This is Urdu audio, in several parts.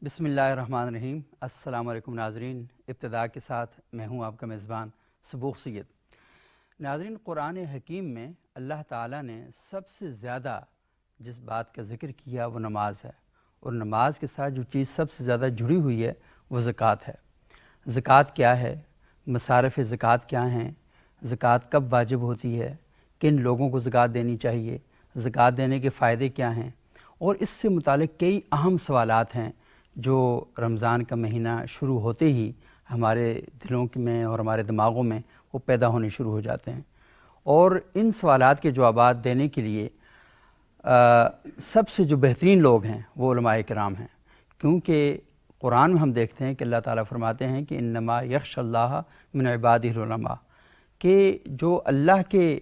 بسم اللہ الرحمن الرحیم۔ السلام علیکم ناظرین، ابتدا کے ساتھ میں ہوں آپ کا میزبان صبوغ سید۔ ناظرین، قرآن حکیم میں اللہ تعالیٰ نے سب سے زیادہ جس بات کا ذکر کیا وہ نماز ہے، اور نماز کے ساتھ جو چیز سب سے زیادہ جڑی ہوئی ہے وہ زکوٰۃ ہے۔ زکوٰۃ کیا ہے؟ مصارف زکوٰۃ کیا ہیں؟ زکوٰۃ کب واجب ہوتی ہے؟ کن لوگوں کو زکوٰۃ دینی چاہیے؟ زکوٰۃ دینے کے فائدے کیا ہیں؟ اور اس سے متعلق کئی اہم سوالات ہیں جو رمضان کا مہینہ شروع ہوتے ہی ہمارے دلوں میں اور ہمارے دماغوں میں وہ پیدا ہونے شروع ہو جاتے ہیں، اور ان سوالات کے جوابات دینے کے لیے سب سے جو بہترین لوگ ہیں وہ علماء کرام ہیں، کیونکہ قرآن میں ہم دیکھتے ہیں کہ اللہ تعالیٰ فرماتے ہیں کہ انما یخشی اللہ من عبادہ العلماء، کہ جو اللہ کے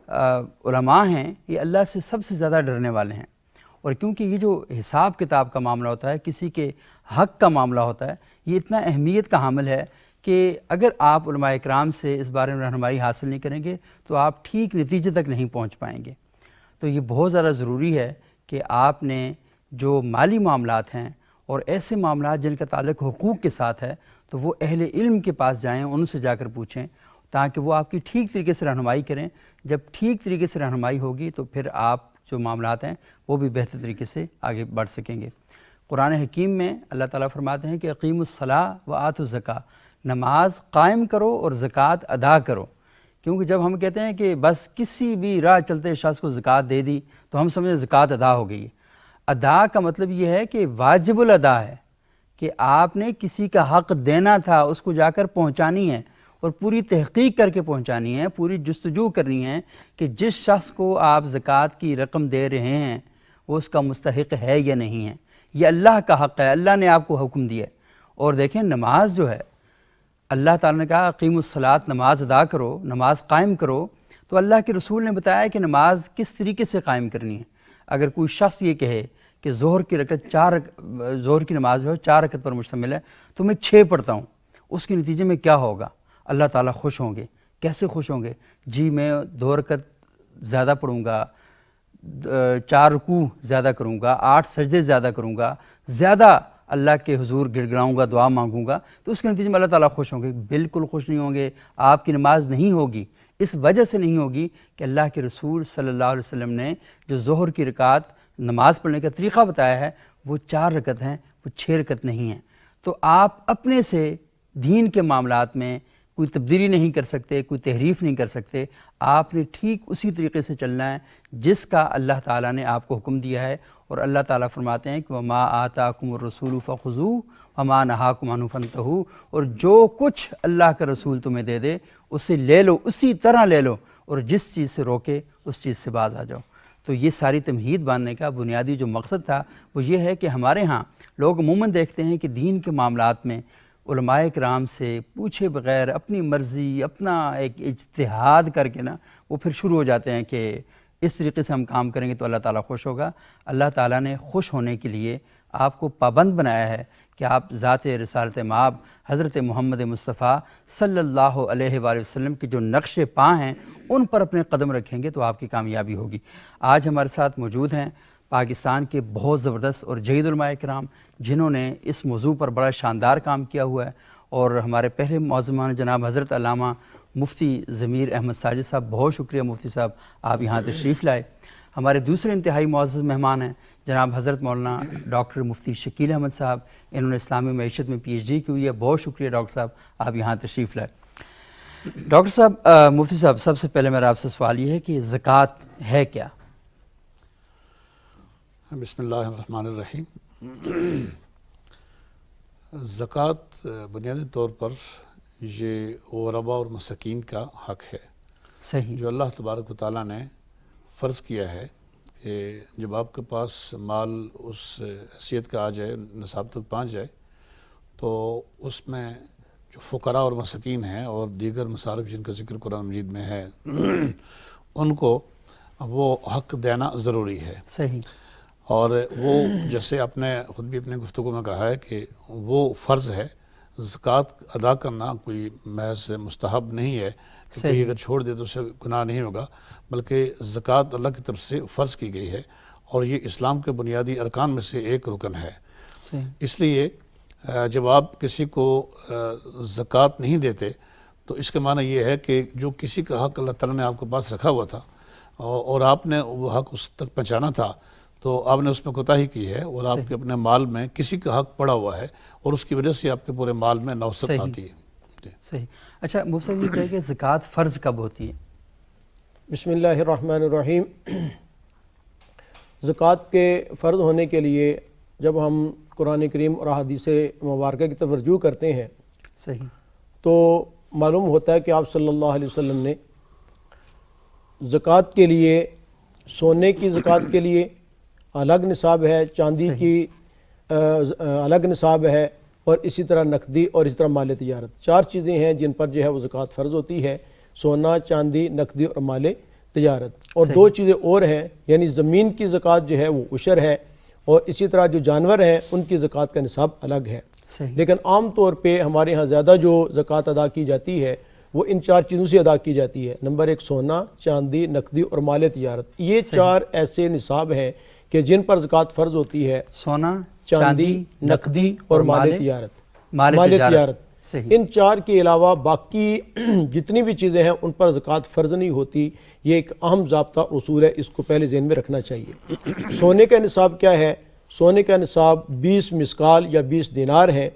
علماء ہیں یہ اللہ سے سب سے زیادہ ڈرنے والے ہیں۔ اور کیونکہ یہ جو حساب کتاب کا معاملہ ہوتا ہے، کسی کے حق کا معاملہ ہوتا ہے، یہ اتنا اہمیت کا حامل ہے کہ اگر آپ علماء اکرام سے اس بارے میں رہنمائی حاصل نہیں کریں گے تو آپ ٹھیک نتیجے تک نہیں پہنچ پائیں گے۔ تو یہ بہت زیادہ ضروری ہے کہ آپ نے جو مالی معاملات ہیں اور ایسے معاملات جن کا تعلق حقوق کے ساتھ ہے تو وہ اہل علم کے پاس جائیں، ان سے جا کر پوچھیں تاکہ وہ آپ کی ٹھیک طریقے سے رہنمائی کریں۔ جب ٹھیک طریقے سے رہنمائی ہوگی تو پھر آپ جو معاملات ہیں وہ بھی بہتر طریقے سے آگے بڑھ سکیں گے۔ قرآن حکیم میں اللہ تعالیٰ فرماتے ہیں کہ اقیموا الصلاۃ وآتوا الزکاۃ، نماز قائم کرو اور زکوٰۃ ادا کرو۔ کیونکہ جب ہم کہتے ہیں کہ بس کسی بھی راہ چلتے شخص کو زکوٰۃ دے دی تو ہم سمجھیں زکوٰۃ ادا ہو گئی ہے۔ ادا کا مطلب یہ ہے کہ واجب الادا ہے، کہ آپ نے کسی کا حق دینا تھا، اس کو جا کر پہنچانی ہے اور پوری تحقیق کر کے پہنچانی ہے، پوری جستجو کرنی ہے کہ جس شخص کو آپ زکوٰۃ کی رقم دے رہے ہیں وہ اس کا مستحق ہے یا نہیں ہے۔ یہ اللہ کا حق ہے، اللہ نے آپ کو حکم دیا ہے۔ اور دیکھیں نماز جو ہے، اللہ تعالیٰ نے کہا اقیموا الصلاۃ، نماز ادا کرو، نماز قائم کرو، تو اللہ کے رسول نے بتایا کہ نماز کس طریقے سے قائم کرنی ہے۔ اگر کوئی شخص یہ کہے کہ ظہر کی نماز جو ہے 4 رکعت پر مشتمل ہے تو میں 6 پڑھتا ہوں، اس کے نتیجے میں کیا ہوگا؟ اللہ تعالیٰ خوش ہوں گے۔ کیسے خوش ہوں گے؟ جی میں 2 رکعت زیادہ پڑھوں گا، 4 رکوع زیادہ کروں گا، 8 سجدے زیادہ کروں گا، زیادہ اللہ کے حضور گڑ گڑاؤں گا، دعا مانگوں گا، تو اس کے نتیجے میں اللہ تعالیٰ خوش ہوں گے۔ بالکل خوش نہیں ہوں گے، آپ کی نماز نہیں ہوگی۔ اس وجہ سے نہیں ہوگی کہ اللہ کے رسول صلی اللہ علیہ وسلم نے جو ظہر کی رکعت نماز پڑھنے کا طریقہ بتایا ہے وہ 4 رکعت ہیں، وہ 6 رکعت نہیں ہیں۔ تو آپ اپنے سے دین کے معاملات میں کوئی تبدیلی نہیں کر سکتے، کوئی تحریف نہیں کر سکتے۔ آپ نے ٹھیک اسی طریقے سے چلنا ہے جس کا اللہ تعالیٰ نے آپ کو حکم دیا ہے، اور اللہ تعالیٰ فرماتے ہیں کہ وَمَا آتَاكُمُ الرَّسُولُ فَخُذُوهُ وَمَا نَهَاكُمْ عَنْهُ فَانْتَهُوا، اور جو کچھ اللہ کا رسول تمہیں دے دے اسے لے لو، اسی طرح لے لو، اور جس چیز سے روکے اس چیز سے باز آ جاؤ۔ تو یہ ساری تمہید باندھنے کا بنیادی جو مقصد تھا وہ یہ ہے کہ ہمارے ہاں لوگ عموماً دیکھتے ہیں کہ دین کے معاملات میں علماء کرام سے پوچھے بغیر اپنی مرضی، اپنا ایک اجتہاد کر کے وہ پھر شروع ہو جاتے ہیں کہ اس طریقے سے ہم کام کریں گے تو اللہ تعالیٰ خوش ہوگا۔ اللہ تعالیٰ نے خوش ہونے کے لیے آپ کو پابند بنایا ہے کہ آپ ذات رسالت مآب حضرت محمد مصطفیٰ صلی اللہ علیہ وآلہ وسلم کے جو نقش پا ہیں ان پر اپنے قدم رکھیں گے تو آپ کی کامیابی ہوگی۔ آج ہمارے ساتھ موجود ہیں پاکستان کے بہت زبردست اور جید علماء کرام جنہوں نے اس موضوع پر بڑا شاندار کام کیا ہوا ہے، اور ہمارے پہلے معززمان جناب حضرت علامہ مفتی ضمیر احمد ساجد صاحب، بہت شکریہ مفتی صاحب آپ یہاں تشریف لائے۔ ہمارے دوسرے انتہائی معزز مہمان ہیں جناب حضرت مولانا ڈاکٹر مفتی شکیل احمد صاحب، انہوں نے اسلامی معیشت میں PhD کی ہوئی ہے، بہت شکریہ ڈاکٹر صاحب آپ یہاں تشریف لائے۔ ڈاکٹر صاحب، مفتی صاحب، سب سے پہلے میرا آپ سے سوال یہ ہے کہ زکوٰۃ ہے کیا؟ بسم اللہ الرحمن الرحیم۔ زکوٰۃ بنیادی طور پر یہ غرباء اور مساکین کا حق ہے، صحیح، جو اللہ تبارک و تعالیٰ نے فرض کیا ہے کہ جب آپ کے پاس مال اس حیثیت کا آ جائے، نصاب تک پہنچ جائے، تو اس میں جو فقراء اور مساکین ہیں اور دیگر مصارف جن کا ذکر قرآن مجید میں ہے ان کو وہ حق دینا ضروری ہے۔ صحیح، اور وہ جیسے آپ نے خود بھی اپنے گفتگو میں کہا ہے کہ وہ فرض ہے، زکوٰۃ ادا کرنا کوئی محض مستحب نہیں ہے کہ کوئی اگر چھوڑ دے تو اسے گناہ نہیں ہوگا، بلکہ زکوٰۃ اللہ کی طرف سے فرض کی گئی ہے، اور یہ اسلام کے بنیادی ارکان میں سے ایک رکن ہے۔ صحیح. اس لیے جب آپ کسی کو زکوٰۃ نہیں دیتے تو اس کا معنی یہ ہے کہ جو کسی کا حق اللہ تعالیٰ نے آپ کے پاس رکھا ہوا تھا اور آپ نے وہ حق اس تک پہنچانا تھا تو آپ نے اس میں کوتاہی کی ہے اور آپ کے اپنے مال میں کسی کا حق پڑا ہوا ہے اور اس کی وجہ سے آپ کے پورے مال میں نوسط آتی ہے. صحیح. اچھا مفتی صاحب یہ کہہ کہ زکوٰۃ فرض کب ہوتی ہے؟ بسم اللہ الرحمن الرحیم. زکوٰۃ کے فرض ہونے کے لیے جب ہم قرآن کریم اور احادیث مبارکہ کی طرف رجوع کرتے ہیں صحیح. تو معلوم ہوتا ہے کہ آپ صلی اللہ علیہ وسلم نے زکوٰۃ کے لیے سونے کی زکوٰۃ کے لیے الگ نصاب ہے، چاندی کی الگ نصاب ہے، اور اسی طرح نقدی اور اسی طرح مال تجارت، 4 چیزیں ہیں جن پر جو ہے وہ زکوٰۃ فرض ہوتی ہے: سونا، چاندی، نقدی اور مال تجارت. اور 2 چیزیں اور ہیں، یعنی زمین کی زکوٰۃ جو ہے وہ عشر ہے، اور اسی طرح جو جانور ہیں ان کی زکوٰۃ کا نصاب الگ ہے. لیکن عام طور پہ ہمارے ہاں زیادہ جو زکوٰۃ ادا کی جاتی ہے وہ ان 4 چیزوں سے ادا کی جاتی ہے. نمبر 1 سونا، چاندی، نقدی اور مال تجارت. یہ 4 ایسے نصاب ہیں کہ جن پر زکوٰۃ فرض ہوتی ہے: سونا، چاندی، نقدی اور مال تجارت. مال تجارت. ان 4 کے علاوہ باقی جتنی بھی چیزیں ہیں ان پر زکوٰۃ فرض نہیں ہوتی. یہ ایک اہم ضابطہ اصول ہے، اس کو پہلے ذہن میں رکھنا چاہیے. سونے کا نصاب کیا ہے؟ سونے کا نصاب 20 مسکال یا 20 دینار ہے.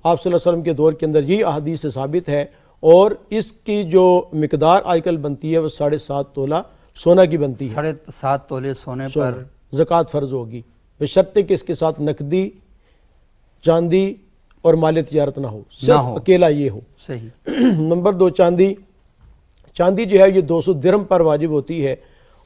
آپ صلی اللہ علیہ وسلم کے دور کے اندر یہی احادیث سے ثابت ہے، اور اس کی جو مقدار آج کل بنتی ہے وہ 7.5 تولہ سونا کی بنتی ہے. 7.5 تولے سونے پر زکوٰۃ فرض ہوگی، بشرطے کہ اس کے ساتھ نقدی، چاندی اور مال تجارت نہ ہو، صرف اکیلا یہ ہو. صحیح. نمبر 2 چاندی. چاندی جو ہے یہ 200 درہم پر واجب ہوتی ہے،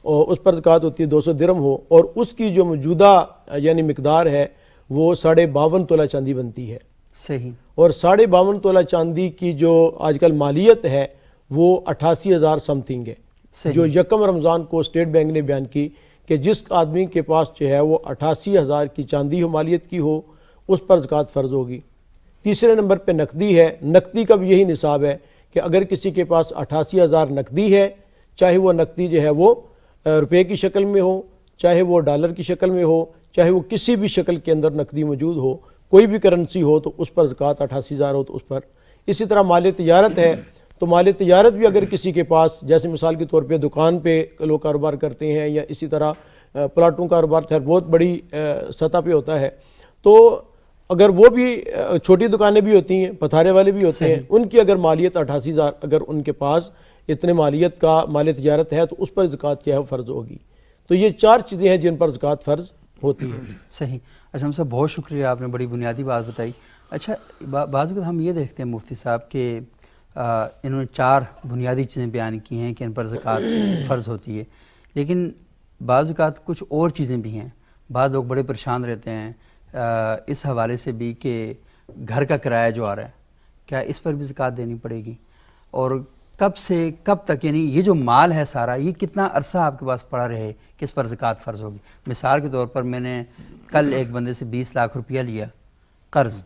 اور اس پر زکوٰۃ ہوتی ہے 200 درہم ہو، اور اس کی جو موجودہ یعنی مقدار ہے وہ 52.5 تولہ چاندی بنتی ہے. صحیح. اور 52.5 تولہ چاندی کی جو آج کل مالیت ہے وہ 88,000 سم تھنگ ہے. جو یکم رمضان کو اسٹیٹ بینک نے بیان کی کہ جس آدمی کے پاس جو ہے وہ 88,000 کی چاندی ہو مالیت کی ہو اس پر زکوٰۃ فرض ہوگی. تیسرے نمبر پہ نقدی ہے. نقدی کا بھی یہی نصاب ہے کہ اگر کسی کے پاس 88,000 نقدی ہے، چاہے وہ نقدی جو ہے وہ روپے کی شکل میں ہو، چاہے وہ ڈالر کی شکل میں ہو، چاہے وہ کسی بھی شکل کے اندر نقدی موجود ہو، کوئی بھی کرنسی ہو، تو اس پر زکوٰۃ 88,000 ہو تو اس پر. اسی طرح مال تجارت ہے، تو مال تجارت بھی اگر کسی کے پاس، جیسے مثال کے طور پہ دکان پہ لوگ کاروبار کرتے ہیں، یا اسی طرح پلاٹوں کاروبار بہت بڑی سطح پہ ہوتا ہے، تو اگر وہ بھی چھوٹی دکانیں بھی ہوتی ہیں، پتھارے والے بھی ہوتے ہیں، ان کی اگر مالیت 88,000 اگر ان کے پاس اتنے مالیت کا مال تجارت ہے تو اس پر زکوٰۃ کیا ہے فرض ہوگی. تو یہ 4 چیزیں ہیں جن پر زکوٰۃ فرض ہوتی ہے. صحیح. اچھا ہم سے بہت شکریہ، آپ نے بڑی بنیادی بات بتائی. اچھا بعض اوقات ہم یہ دیکھتے ہیں مفتی صاحب کہ انہوں نے 4 بنیادی چیزیں بیان کی ہیں کہ ان پر زکوٰۃ فرض ہوتی ہے، لیکن بعض اوقات کچھ اور چیزیں بھی ہیں. بعض لوگ بڑے پریشان رہتے ہیں اس حوالے سے بھی کہ گھر کا کرایہ جو آ رہا ہے کیا اس پر بھی زکوٰۃ دینی پڑے گی، اور کب سے کب تک، یعنی یہ جو مال ہے سارا یہ کتنا عرصہ آپ کے پاس پڑا رہے کہ اس پر زکوٰۃ فرض ہوگی. مثال کے طور پر میں نے کل ایک بندے سے 20 لاکھ روپیہ لیا قرض،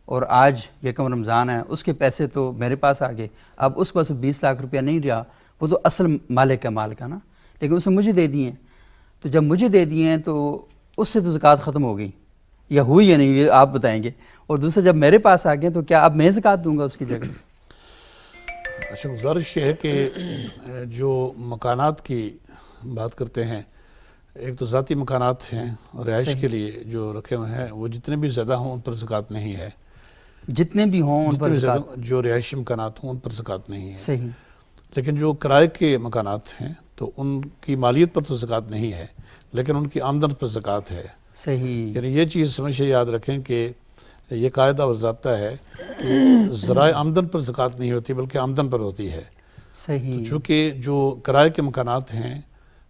اور آج یکم رمضان ہے، اس کے پیسے تو میرے پاس آ گئے. اب اس پاس 20 لاکھ روپیہ نہیں رہا، وہ تو اصل مالک کا مال کا نا، لیکن اس نے مجھے دے دیے ہیں. تو جب مجھے دے دیے ہیں تو اس سے تو زکوٰۃ ختم ہو گئی، یا ہوئی یا نہیں یہ آپ بتائیں گے. اور دوسرا جب میرے پاس آ گئے تو کیا اب میں زکوٰۃ دوں گا اس کی جگہ؟ اچھا گزارش یہ ہے کہ جو مکانات کی بات کرتے ہیں، ایک تو ذاتی مکانات ہیں اور رہائش کے لیے جو رکھے ہوئے ہیں وہ جتنے بھی زیادہ ہوں ان پر زکوٰۃ نہیں ہے. جتنے بھی ہوں ان پر زکوٰۃ، جو رہائشی مکانات ہوں ان پر زکوٰۃ نہیں ہے. صحیح. لیکن جو کرائے کے مکانات ہیں تو ان کی مالیت پر تو زکوٰۃ نہیں ہے، لیکن ان کی آمدن پر زکوٰۃ ہے. صحیح. یعنی یہ چیز ہمیشہ یاد رکھیں کہ یہ قاعدہ اور ضابطہ ہے کہ ذرائع آمدن پر زکوٰۃ نہیں ہوتی بلکہ آمدن پر ہوتی ہے. صحیح. چونکہ جو کرائے کے مکانات ہیں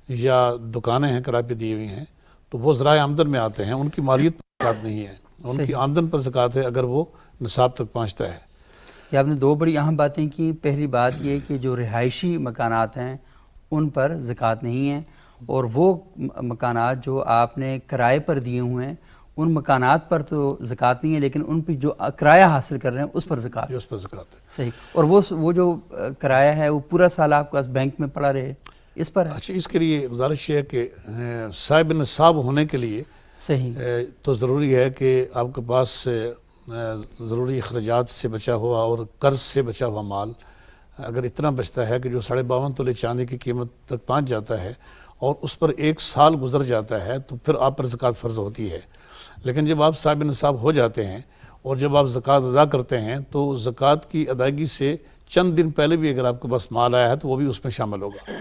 یا دکانیں ہیں کرائے پہ دی ہوئی ہیں تو وہ ذرائع آمدن میں آتے ہیں، ان کی مالیت پر زکوٰۃ نہیں ہے، ان کی آمدن پر زکوٰۃ ہے اگر وہ نصاب تک پہنچتا ہے. یہ آپ نے 2 بڑی اہم باتیں کی. پہلی بات یہ کہ جو رہائشی مکانات ہیں ان پر زکوٰۃ نہیں ہے، اور وہ مکانات جو آپ نے کرائے پر دیے ہوئے ہیں ان مکانات پر تو زکوٰۃ نہیں ہے، لیکن ان پہ جو کرایہ حاصل کر رہے ہیں اس پر زکوٰۃ ہے. اس پر زکوٰۃ ہے. صحیح. اور وہ جو کرایہ ہے وہ پورا سال آپ کے پاس بینک میں پڑا رہے اس پر ہے. اچھا اس کے لیے گزارش ہے کہ صاحب نصاب ہونے کے لیے صحیح تو ضروری ہے کہ آپ کے پاس ضروری اخراجات سے بچا ہوا اور قرض سے بچا ہوا مال اگر اتنا بچتا ہے کہ جو 52.5 تولے چاندی کی قیمت تک پہنچ جاتا ہے اور اس پر 1 سال گزر جاتا ہے تو پھر آپ پر زکوٰۃ فرض ہوتی ہے. لیکن جب آپ صاحب نصاب ہو جاتے ہیں اور جب آپ زکوٰۃ ادا کرتے ہیں تو زکوٰۃ کی ادائیگی سے چند دن پہلے بھی اگر آپ کے پاس مال آیا ہے تو وہ بھی اس میں شامل ہوگا.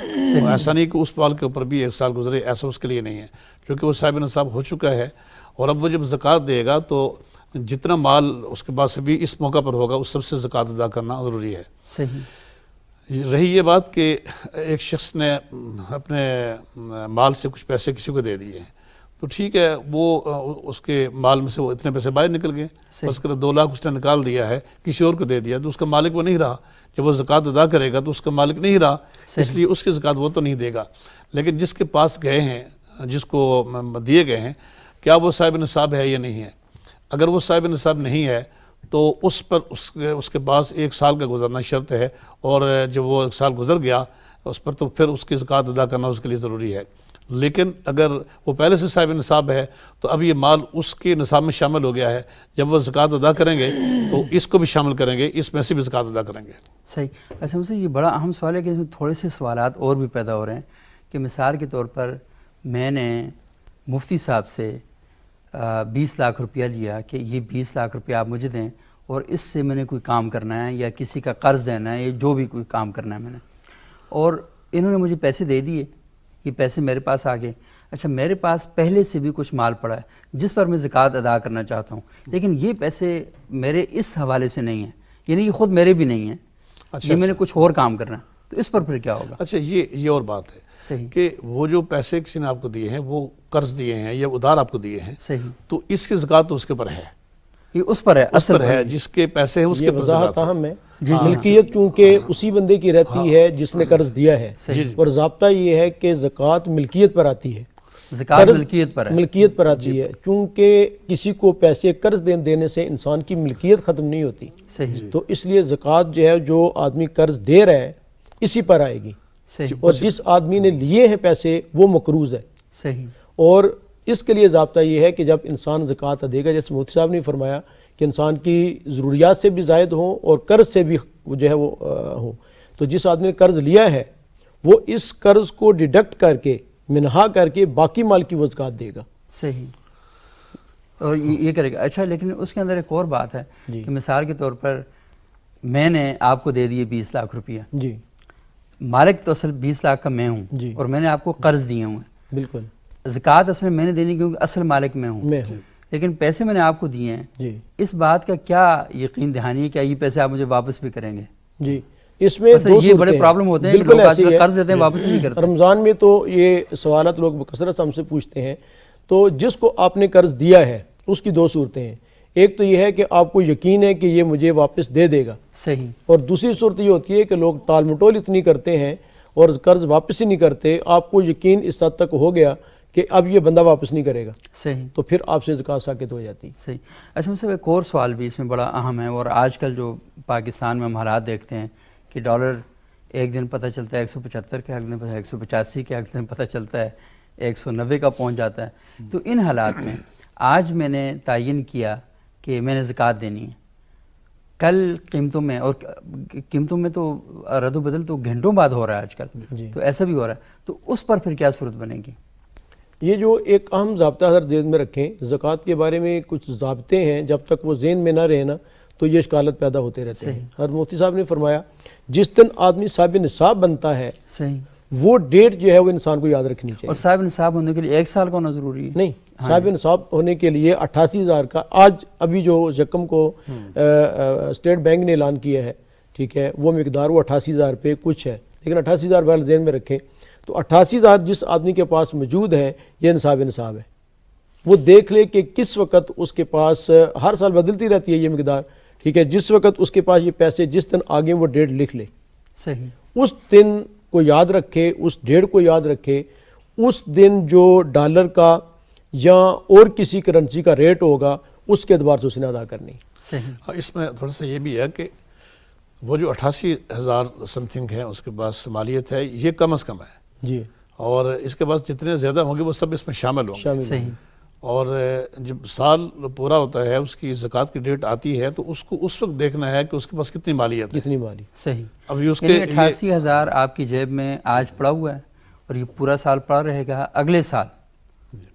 ایسا نہیں کہ اس مال کے اوپر بھی 1 سال گزرے، ایسا اس کے لیے نہیں ہے، کیونکہ وہ صاحب نصاب ہو چکا ہے اور اب وہ جب زکوٰۃ دے گا تو جتنا مال اس کے پاس بھی اس موقع پر ہوگا اس سب سے زکوٰۃ ادا کرنا ضروری ہے. صحیح. رہی یہ بات کہ ایک شخص نے اپنے مال سے کچھ پیسے کسی کو دے دیے ہیں تو ٹھیک ہے، وہ اس کے مال میں سے وہ اتنے پیسے باہر نکل گئے، بس کر 2 لاکھ اس نے نکال دیا ہے، کسی اور کو دے دیا تو اس کا مالک وہ نہیں رہا. جب وہ زکوٰۃ ادا کرے گا تو اس کا مالک نہیں رہا، اس لیے اس کی زکوٰۃ وہ تو نہیں دے گا. لیکن جس کے پاس گئے ہیں، جس کو دیے گئے ہیں، کیا وہ صاحب نصاب ہے یا نہیں ہے؟ اگر وہ صاحب نصاب نہیں ہے تو اس پر اس کے پاس 1 سال کا گزرنا شرط ہے، اور جب وہ 1 سال گزر گیا اس پر تو پھر اس کی زکوٰۃ ادا کرنا اس کے لیے ضروری ہے. لیکن اگر وہ پہلے سے صاحب نصاب ہے تو اب یہ مال اس کے نصاب میں شامل ہو گیا ہے، جب وہ زکوٰۃ ادا کریں گے تو اس کو بھی شامل کریں گے، اس میں سے بھی زکوٰۃ ادا کریں گے. صحیح. اچھا مجھ سے یہ بڑا اہم سوال ہے کہ اس میں تھوڑے سے سوالات اور بھی پیدا ہو رہے ہیں کہ مثال کے طور پر میں نے مفتی صاحب سے 20 لاکھ روپیہ لیا کہ یہ 20 لاکھ روپیہ آپ مجھے دیں اور اس سے میں نے کوئی کام کرنا ہے یا کسی کا قرض دینا ہے یا جو بھی کوئی کام کرنا ہے میں نے، اور انہوں نے مجھے پیسے دے دیے، یہ پیسے میرے پاس آ گئے. اچھا میرے پاس پہلے سے بھی کچھ مال پڑا ہے جس پر میں زکوٰۃ ادا کرنا چاہتا ہوں، لیکن یہ پیسے میرے اس حوالے سے نہیں ہیں، یعنی یہ خود میرے بھی نہیں ہیں، یہ میں نے کچھ اور کام کرنا ہے، تو اس پر پھر کیا ہوگا؟ اچھا یہ اور بات ہے صحیح کہ وہ جو پیسے کسی نے آپ کو دیے ہیں، وہ قرض دیے ہیں یا ادھار آپ کو دیے ہیں، صحیح، تو اس کی زکوٰۃ تو اس کے پر ہے، یہ اس پر ہے، اصل پر ہے، جس کے پیسے ہیں اس کے پر وضاحت زکوٰۃ ہے. اہم ہے. ملکیت چونکہ اسی بندے کی رہتی ہے جس نے قرض دیا ہے، اور ضابطہ یہ ہے کہ زکوٰۃ ملکیت پر آتی ہے، زکوٰۃ ملکیت پر ہے، ملکیت پر آتی ہے، چونکہ کسی کو پیسے قرض دینے سے انسان کی ملکیت ختم نہیں ہوتی. صحیح. تو اس لیے زکوٰۃ جو ہے جو آدمی قرض دے رہا ہے اسی پر آئے گی، صحیح. اور جس آدمی نے لیے ہیں پیسے وہ مقروض ہے. صحیح. اور اس کے لیے ضابطہ یہ ہے کہ جب انسان زکوٰۃ دے گا، جیسے مفتی صاحب نے فرمایا کہ انسان کی ضروریات سے بھی زائد ہوں اور قرض سے بھی جو ہے وہ ہو، تو جس آدمی نے قرض لیا ہے وہ اس قرض کو ڈیڈکٹ کر کے منہا کر کے باقی مال کی وہ زکوٰۃ دے گا. صحیح. اور یہ کرے گا. اچھا لیکن اس کے اندر ایک اور بات ہے کہ مثال کے طور پر میں نے آپ کو دے دیے 20 لاکھ روپیہ، جی مالک تو اصل 20 لاکھ کا میں ہوں، جی، اور میں نے آپ کو قرض دیے ہوئے ہیں، بالکل زکوٰۃ اصل میں نے دینی کیونکہ اصل مالک میں ہوں، لیکن پیسے میں نے آپ کو دیے ہیں. جی، اس بات کا کیا یقین دہانی ہے کہ یہ پیسے آپ مجھے واپس بھی کریں گے؟ جی، اس میں یہ بڑے پرابلم ہوتے ہیں، بالکل ایسے ہی قرض دیتے ہیں واپس نہیں کرتے. رمضان میں تو یہ سوالات لوگ بکثرت ہم سے پوچھتے ہیں. تو جس کو آپ نے قرض دیا ہے اس کی 2 صورتیں ہیں. ایک تو یہ ہے کہ آپ کو یقین ہے کہ یہ مجھے واپس دے دے گا، صحیح، اور دوسری صورت یہ ہوتی ہے کہ لوگ ٹال مٹول اتنی کرتے ہیں اور قرض واپس ہی نہیں کرتے. آپ کو یقین اس حد تک ہو گیا کہ اب یہ بندہ واپس نہیں کرے گا، صحیح، تو پھر آپ سے زکوٰۃ ساقط ہو جاتی. صحیح. اچھا مجھ سے ایک اور سوال بھی اس میں بڑا اہم ہے، اور آج کل جو پاکستان میں ہم حالات دیکھتے ہیں کہ ڈالر ایک دن پتہ چلتا ہے 175 کا، ایک دن 185 کا، ایک دن پتہ چلتا ہے 190 کا پہنچ جاتا ہے. تو ان حالات میں آج میں نے تعین کیا کہ میں نے زکوٰۃ دینی ہے، کل قیمتوں میں، اور قیمتوں میں تو رد و بدل تو گھنٹوں بعد ہو رہا ہے آج کل، تو ایسا بھی ہو رہا ہے، تو اس پر پھر کیا صورت بنے گی؟ یہ جو ایک اہم ضابطہ ہر ذہن میں رکھیں، زکوٰۃ کے بارے میں کچھ ضابطے ہیں، جب تک وہ ذہن میں نہ رہے نا تو یہ اشکالات پیدا ہوتے رہتے ہیں. اور مفتی صاحب نے فرمایا جس دن آدمی صاحب نصاب بنتا ہے، صحیح، وہ ڈیٹ جو ہے وہ انسان کو یاد رکھنی چاہیے. اور صاحب نصاب ہونے کے لیے 1 سال کا ہونا ضروری ہے؟ نہیں، صاحب نصاب ہونے کے لیے 88,000 کا آج ابھی جو یکم کو اسٹیٹ بینک نے اعلان کیا ہے، ٹھیک ہے، وہ مقدار وہ 88,000 پہ کچھ ہے، لیکن 88,000 بہرحال ذہن میں رکھیں. تو 88,000 جس آدمی کے پاس موجود ہے یہ نصاب ہے. وہ دیکھ لے کہ کس وقت اس کے پاس، ہر سال بدلتی رہتی ہے یہ مقدار، ٹھیک ہے، جس وقت اس کے پاس یہ پیسے جس دن آگے وہ ڈیٹ لکھ لے، صحیح، اس دن کو یاد رکھے، اس ڈیٹ کو یاد رکھے. اس دن جو ڈالر کا یا اور کسی کرنسی کا ریٹ ہوگا اس کے اعتبار سے اس نے ادا کرنی. صحیح. اس میں تھوڑا سا یہ بھی ہے کہ وہ جو 88,000 سم تھنگ ہے اس کے پاس مالیت ہے، یہ کم از کم ہے، جی، اور اس کے بعد جتنے زیادہ ہوں گے وہ سب اس میں شامل ہوں گے. صحیح. اور جب سال پورا ہوتا ہے اس کی زکوٰۃ کی ڈیٹ آتی ہے تو اس کو اس وقت دیکھنا ہے کہ اس کے پاس کتنی مالیت ہے. کتنی مالی. صحیح. ابھی اس یعنی کے 88,000 آپ کی جیب میں آج پڑا ہوا ہے اور یہ پورا سال پڑا رہے گا. اگلے سال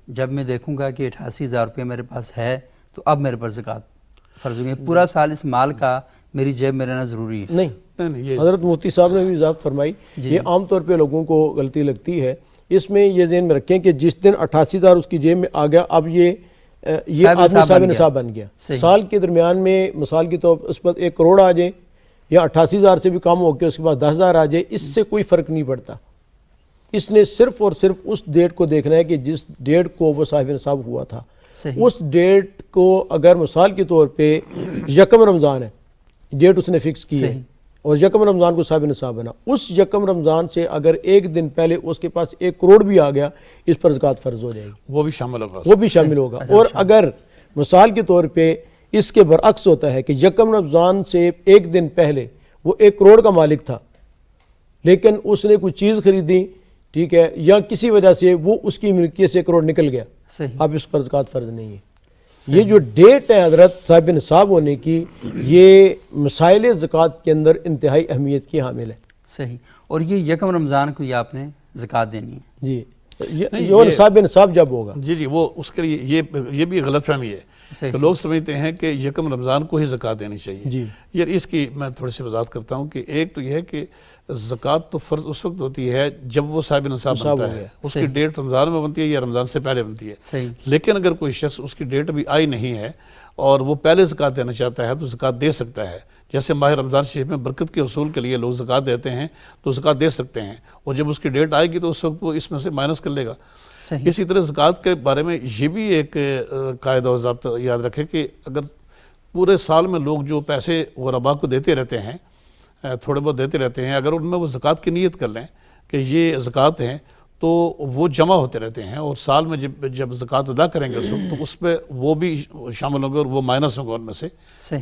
جب میں دیکھوں گا کہ 88,000 روپے میرے پاس ہے تو اب میرے پر زکوٰۃ فرض ہوگی. پورا سال اس مال کا میری جیب میں رہنا ضروری ہے. نہیں, حضرت مفتی صاحب نے بھی وضاحت فرمائی. یہ عام طور پہ لوگوں کو غلطی لگتی ہے. اس میں یہ ذہن میں رکھیں کہ جس دن 88,000 اس کی جیب میں آ گیا, اب یہ آدمی صاحب نصاب بن گیا. سال کے درمیان میں مثال کی طور پر اس پر 1 کروڑ آ جائے یا 88,000 سے بھی کم ہو کے اس کے بعد 10,000 آ جائے, اس سے کوئی فرق نہیں پڑتا. اس نے صرف اور صرف اس ڈیٹ کو دیکھنا ہے کہ جس ڈیٹ کو وہ صاحب نصاب ہوا تھا, اس ڈیٹ کو اگر مثال کے طور پہ 1 رمضان ہے, ڈیٹ اس نے فکس کی ہے اور 1 رمضان کو صاحب نصاب بنا, اس 1 رمضان سے اگر ایک دن پہلے اس کے پاس 1 کروڑ بھی آ گیا, اس پر زکوٰۃ فرض ہو جائے گی. وہ بھی شامل ہوگا. وہ بھی شامل ہوگا. اور اگر مثال کے طور پہ اس کے برعکس ہوتا ہے کہ 1 رمضان سے ایک دن پہلے وہ 1 کروڑ کا مالک تھا لیکن اس نے کوئی چیز خریدی, ٹھیک ہے, یا کسی وجہ سے وہ اس کی ملکیت سے 1 کروڑ نکل گیا, اب اس پر زکوٰۃ فرض نہیں ہے. یہ جو ڈیٹ ہے حضرت صاحب نصاب ہونے کی, یہ مسائل زکوٰۃ کے اندر انتہائی اہمیت کی حامل ہے. صحیح. اور یہ 1 رمضان کو یہ آپ نے زکوٰۃ دینی ہے. جی, یہ صاحب نصاب جب ہوگا. جی وہ اس کے لیے یہ بھی غلط فہمی ہے کہ لوگ سمجھتے ہیں کہ 1 رمضان کو ہی زکوٰۃ دینی چاہیے. جی, یار اس کی میں تھوڑی سی وضاحت کرتا ہوں کہ ایک تو یہ ہے کہ زکوٰۃ تو فرض اس وقت ہوتی ہے جب وہ صاحب نصاب بنتا ہے. اس کی ڈیٹ رمضان میں بنتی ہے یا رمضان سے پہلے بنتی ہے. لیکن اگر کوئی شخص اس کی ڈیٹ ابھی آئی نہیں ہے اور وہ پہلے زکوٰۃ دینا چاہتا ہے تو زکوٰۃ دے سکتا ہے. جیسے ماہ رمضان شریف میں برکت کے حصول کے لیے لوگ زکوٰۃ دیتے ہیں تو زکوٰۃ دے سکتے ہیں, اور جب اس کی ڈیٹ آئے گی تو اس وقت وہ اس میں سے مائنس کر لے گا. اسی طرح زکوٰۃ کے بارے میں یہ بھی ایک قاعدہ و ضابطہ یاد رکھے کہ اگر پورے سال میں لوگ جو پیسے غرباء کو دیتے رہتے ہیں, تھوڑے بہت دیتے رہتے ہیں, اگر ان میں وہ زکوٰۃ کی نیت کر لیں کہ یہ زکوٰۃ ہیں تو وہ جمع ہوتے رہتے ہیں, اور سال میں جب زکوٰۃ ادا کریں گے اس وقت تو اس پہ وہ بھی شامل ہوں گے اور وہ مائنس ہوں گے ان میں سے,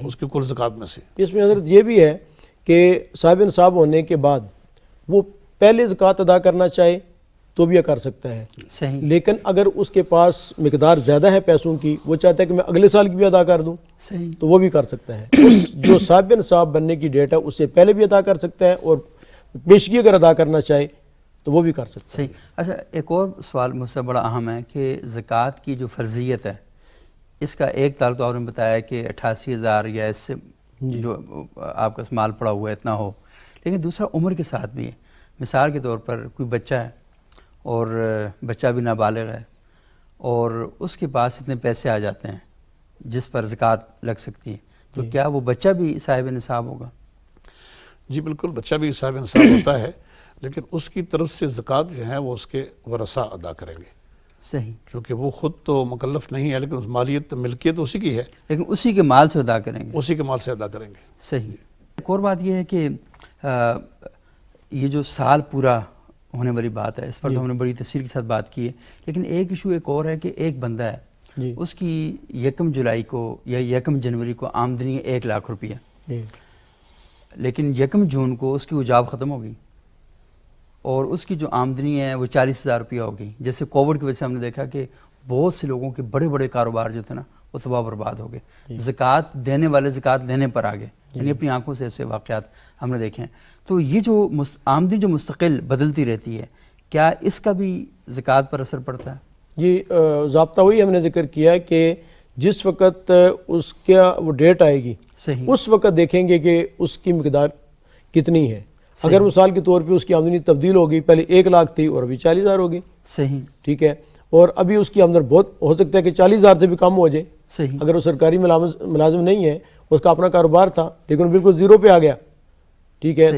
اس کی کل زکوٰۃ میں سے. اس میں حضرت یہ بھی ہے کہ صاحب نصاب ہونے کے بعد وہ پہلے زکوٰۃ ادا کرنا چاہے تو بھی یہ کر سکتا ہے. لیکن اگر اس کے پاس مقدار زیادہ ہے پیسوں کی, وہ چاہتا ہے کہ میں اگلے سال کی بھی ادا کر دوں, تو وہ بھی کر سکتا ہے. اس جو صاحب نصاب بننے کی ڈیٹ ہے اس سے پہلے بھی ادا کر سکتا ہے, اور پیشگی اگر ادا کرنا چاہے تو وہ بھی کر سکتا ہے. اچھا, ایک اور سوال مجھ سے بڑا اہم ہے کہ زکوٰۃ کی جو فرضیت ہے اس کا ایک تعلق تو آپ نے بتایا کہ 88,000 یا اس سے جو آپ کا مال پڑا ہوا ہے اتنا ہو, لیکن دوسرا عمر کے ساتھ بھی ہے. مثال کے طور پر کوئی بچہ ہے اور بچہ بھی نابالغ ہے اور اس کے پاس اتنے پیسے آ جاتے ہیں جس پر زکوٰۃ لگ سکتی ہے, تو کیا وہ بچہ بھی صاحب نصاب ہوگا؟ جی بالکل, بچہ بھی صاحب نصاب ہوتا ہے, لیکن اس کی طرف سے زکوٰۃ جو ہے وہ اس کے ورثاء ادا کریں گے. صحیح. چونکہ وہ خود تو مکلف نہیں ہے, لیکن اس مالیت ملکیت اسی کی ہے, لیکن اسی کے مال سے ادا کریں گے. اسی کے مال سے ادا کریں گے. صحیح. ایک اور بات یہ ہے کہ یہ جو سال پورا ہونے والی بات ہے اس پر تو ہم نے بڑی تفصیل کے ساتھ بات کی ہے, لیکن ایک ایشو ایک اور ہے کہ ایک بندہ ہے اس کی 1 جولائی کو یا 1 جنوری کو آمدنی ہے 1 لاکھ روپیہ, لیکن 1 جون کو اس کی اجاب ختم ہو گئی اور اس کی جو آمدنی ہے وہ 40,000 روپیہ ہو گئی. جیسے کووڈ کی وجہ سے ہم نے دیکھا کہ بہت سے لوگوں کے بڑے بڑے کاروبار جو تھے نا وہ تباہ برباد ہو گئے. زکوٰۃ دینے والے زکوٰۃ دینے پر آ گئے, یعنی اپنی آنکھوں سے ایسے واقعات ہم نے دیکھے ہیں. تو یہ جو آمدنی جو مستقل بدلتی رہتی ہے, کیا اس کا بھی زکوٰۃ پر اثر پڑتا ہے؟ جی, ضابطہ وہی ہم نے ذکر کیا کہ جس وقت اس کا وہ ڈیٹ آئے گی اس وقت دیکھیں گے کہ اس کی مقدار کتنی ہے. اگر مثال کے طور پہ اس کی آمدنی تبدیل ہوگی, پہلے 1 لاکھ تھی اور ابھی 40,000 ہوگی, صحیح, ٹھیک ہے, اور ابھی اس کی آمدن بہت ہو سکتا ہے کہ 40,000 سے بھی کم ہو جائے. صحیح. اگر وہ سرکاری ملازم نہیں ہے, اس کا اپنا کاروبار تھا لیکن بالکل زیرو پہ آ گیا, ٹھیک ہے,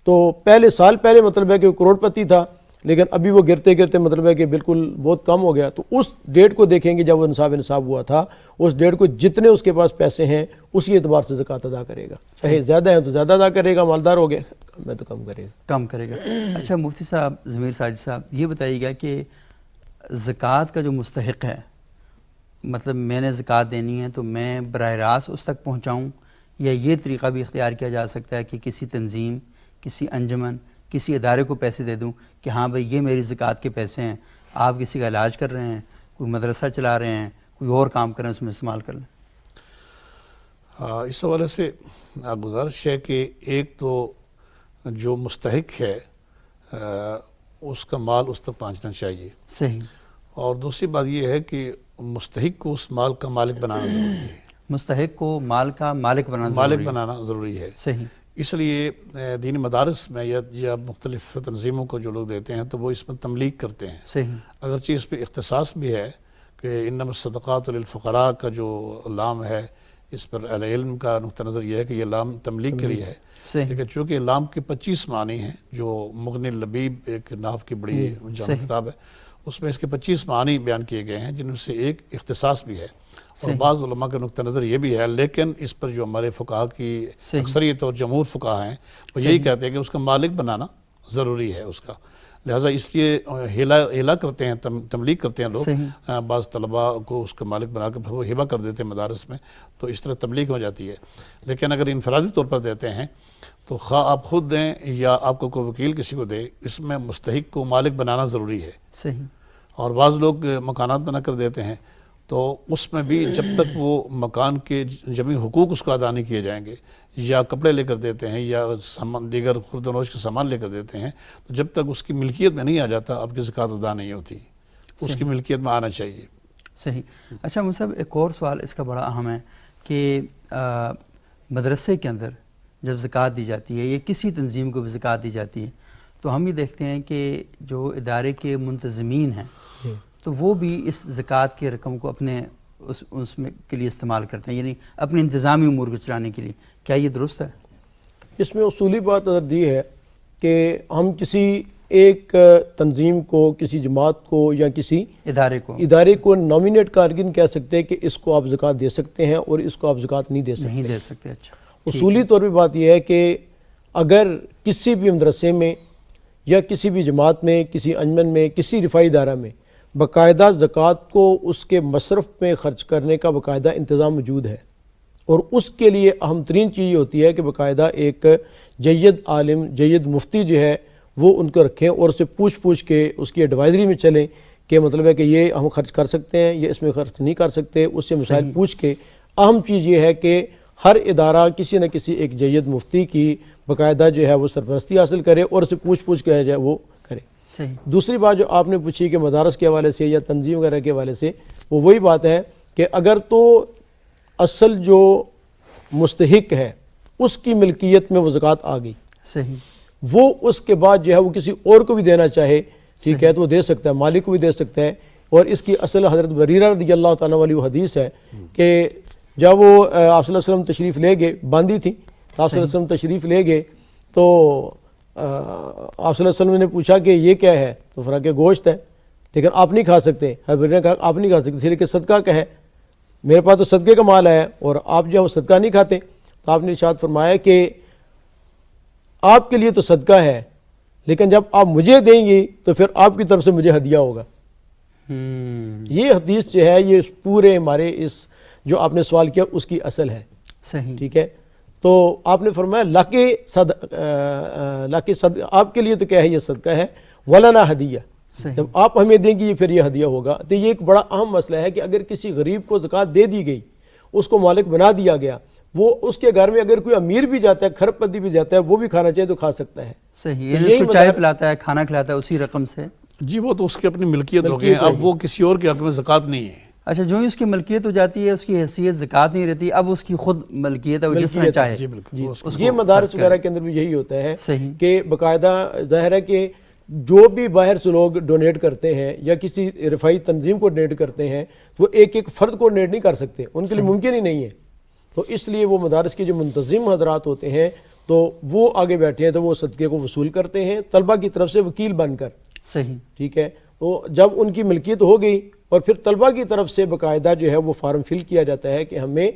تو پہلے سال پہلے مطلب ہے کہ وہ کروڑ پتی تھا, لیکن ابھی وہ گرتے گرتے مطلب ہے کہ بالکل بہت کم ہو گیا. تو اس ڈیٹ کو دیکھیں گے جب وہ نصاب ہوا تھا, اس ڈیٹ کو جتنے اس کے پاس پیسے ہیں اسی اعتبار سے زکوٰۃ ادا کرے گا. چاہے زیادہ ہیں تو زیادہ ادا کرے گا, مالدار ہو گئے کم ہے تو کم کرے گا. اچھا مفتی صاحب, ضمیر ساجد صاحب, یہ بتائیے گا کہ زکوٰۃ کا جو مستحق ہے, مطلب میں نے زکوٰۃ دینی ہے تو میں براہ راست اس تک پہنچاؤں, یا یہ طریقہ بھی اختیار کیا جا سکتا ہے کہ کسی تنظیم, کسی انجمن, کسی ادارے کو پیسے دے دوں کہ ہاں بھائی یہ میری زکوٰۃ کے پیسے ہیں, آپ کسی کا علاج کر رہے ہیں, کوئی مدرسہ چلا رہے ہیں، کوئی اور کام کریں، اس میں استعمال کر لیں؟ اس حوالے سے گزارش ہے کہ ایک تو جو مستحق ہے اس کا مال اس تک پہنچنا چاہیے، صحیح. اور دوسری بات یہ ہے کہ مستحق کو اس مال کا مالک بنانا ضروری ہے. مستحق کو مال کا مالک بنانا ضروری ہے. صحیح. اس لیے دینی مدارس میں یا مختلف تنظیموں کو جو لوگ دیتے ہیں تو وہ اس میں تملیغ کرتے ہیں. صحیح. اگرچہ اس پہ اختصاص بھی ہے کہ انما الصدقات للفقراء کا جو لام ہے، اس پر اہل علم کا نقطہ نظر یہ ہے کہ یہ لام تملیغ کے لیے ہے. لیکن چونکہ لام کے 25 معنی ہیں، جو مغنی اللبیب ایک نحو کی بڑی جامع کتاب ہے، اس میں اس کے 25 معنی بیان کیے گئے ہیں، جن سے ایک اختصاص بھی ہے. اور بعض علماء کا نقطہ نظر یہ بھی ہے، لیکن اس پر جو ہمارے فقہاء کی اکثریت اور جمہور فقہاء ہیں وہ یہی کہتے ہیں کہ اس کا مالک بنانا ضروری ہے اس کا. لہٰذا اس لیے ہیلا کرتے ہیں، تملیغ کرتے ہیں لوگ. بعض طلباء کو اس کا مالک بنا کر وہ ہبہ کر دیتے ہیں مدارس میں، تو اس طرح تملیغ ہو جاتی ہے. لیکن اگر انفرادی طور پر دیتے ہیں تو خواہ آپ خود دیں یا آپ کو کوئی وکیل کسی کو دے، اس میں مستحق کو مالک بنانا ضروری ہے. صحیح. اور بعض لوگ مکانات بنا کر دیتے ہیں، تو اس میں بھی جب تک وہ مکان کے جمعی حقوق اس کو ادا نہیں کیے جائیں گے، یا کپڑے لے کر دیتے ہیں یا دیگر خرد و نوش کے سامان لے کر دیتے ہیں، تو جب تک اس کی ملکیت میں نہیں آ جاتا آپ کی زکوٰۃ ادا نہیں ہوتی. اس کی ملکیت میں آنا چاہیے. صحیح. اچھا مصعب، ایک اور سوال اس کا بڑا اہم ہے کہ مدرسے کے اندر جب زکوٰۃ دی جاتی ہے یا کسی تنظیم کو بھی زکوٰۃ دی جاتی ہے، تو ہم یہ دیکھتے ہیں کہ جو ادارے کے منتظمین ہیں تو وہ بھی اس زکوٰۃ کی رقم کو اپنے اس میں کے لیے استعمال کرتے ہیں، یعنی اپنے انتظامی امور کو چلانے کے لیے. کیا یہ درست ہے؟ اس میں اصولی بات نظر یہ ہے کہ ہم کسی ایک تنظیم کو، کسی جماعت کو یا کسی ادارے کو نامینیٹ کارکن کہہ سکتے ہیں کہ اس کو آپ زکوٰۃ دے سکتے ہیں اور اس کو آپ زکوٰۃ نہیں دے سکتے. اچھا. اصولی طور پہ بات یہ ہے کہ اگر کسی بھی مدرسے میں یا کسی بھی جماعت میں، کسی انجمن میں، کسی رفاعی ادارہ میں باقاعدہ زکوٰۃ کو اس کے مصرف میں خرچ کرنے کا باقاعدہ انتظام موجود ہے، اور اس کے لیے اہم ترین چیز یہ ہوتی ہے کہ باقاعدہ ایک جید عالم، جید مفتی جو ہے وہ ان کو رکھیں اور اسے پوچھ کے اس کی ایڈوائزری میں چلیں کہ مطلب ہے کہ یہ ہم خرچ کر سکتے ہیں، یہ اس میں خرچ نہیں کر سکتے. اس سے مسائل پوچھ کے اہم چیز یہ ہے کہ ہر ادارہ کسی نہ کسی ایک جید مفتی کی باقاعدہ جو ہے وہ سرپرستی حاصل کرے اور اسے پوچھ کے جو ہے وہ کرے. دوسری بات جو آپ نے پوچھی کہ مدارس کے حوالے سے یا تنظیم وغیرہ کے حوالے سے، وہ وہی بات ہے کہ اگر تو اصل جو مستحق ہے اس کی ملکیت میں وہ زکوٰۃ آ گئی، وہ اس کے بعد جو ہے وہ کسی اور کو بھی دینا چاہے، ٹھیک ہے، تو وہ دے سکتا ہے، مالک کو بھی دے سکتا ہے. اور اس کی اصل حضرت بریرہ رضی اللہ تعالیٰ عنہ حدیث ہے کہ جب وہ آپ صلی اللہ علیہ وسلم تشریف لے گئے، باندھی تھی، آپ صلی اللہ علیہ وسلم تشریف لے گئے تو آپ صلی اللہ علیہ وسلم نے پوچھا کہ یہ کیا ہے، تو فرمایا کہ گوشت ہے، لیکن آپ نہیں کھا سکتے. حضرت بریرہ نے کہا آپ نہیں کھا سکتے اس لیے کہ صدقہ کا ہے، میرے پاس تو صدقے کا مال ہے اور آپ جو ہے وہ صدقہ نہیں کھاتے. تو آپ نے ارشاد فرمایا کہ آپ کے لیے تو صدقہ ہے، لیکن جب آپ مجھے دیں گی تو پھر آپ کی طرف سے مجھے ہدیہ ہوگا. یہ حدیث جو ہے یہ پورے ہمارے اس جو آپ نے سوال کیا اس کی اصل ہے. صحیح. ٹھیک ہے. تو آپ نے فرمایا آپ کے لیے تو کیا ہے یہ صدقہ ہے، ولنا ہدیہ، جب آپ ہمیں دیں گی پھر یہ ہدیہ ہوگا. تو یہ ایک بڑا اہم مسئلہ ہے کہ اگر کسی غریب کو زکوٰۃ دے دی گئی، اس کو مالک بنا دیا گیا، وہ اس کے گھر میں اگر کوئی امیر بھی جاتا ہے، کھرب پتی بھی جاتا ہے، وہ بھی کھانا چاہے تو کھا سکتا ہے. صحیح. یعنی اس کو چائے پلاتا ہے، کھانا کھلاتا ہے اسی رقم سے. جی وہ تو اس کی اپنی ملکیت ہو گئی، اب وہ کسی اور کے حق میں زکوٰۃ نہیں ہے. اچھا، جو ہی اس کی ملکیت ہو جاتی ہے اس کی حیثیت زکوٰۃ نہیں رہتی، اب اس کی خود ملکیت ہے، وہ جس طرح چاہے. یہ مدارس وغیرہ کے اندر بھی یہی ہوتا ہے کہ باقاعدہ ظاہر ہے کہ جو بھی باہر سے لوگ ڈونیٹ کرتے ہیں یا کسی رفاعی تنظیم کو ڈونیٹ کرتے ہیں تو وہ ایک ایک فرد کو ڈونیٹ نہیں کر سکتے، ان کے لیے ممکن ہی نہیں ہے. تو اس لیے وہ مدارس کے جو منتظم حضرات ہوتے ہیں تو وہ آگے بیٹھے ہیں تو وہ صدقے کو وصول کرتے ہیں طلبہ کی طرف سے وکیل بن کر. صحیح. ٹھیک ہے. تو جب ان کی ملکیت ہو گئی اور پھر طلبہ کی طرف سے باقاعدہ جو ہے وہ فارم فل کیا جاتا ہے کہ ہمیں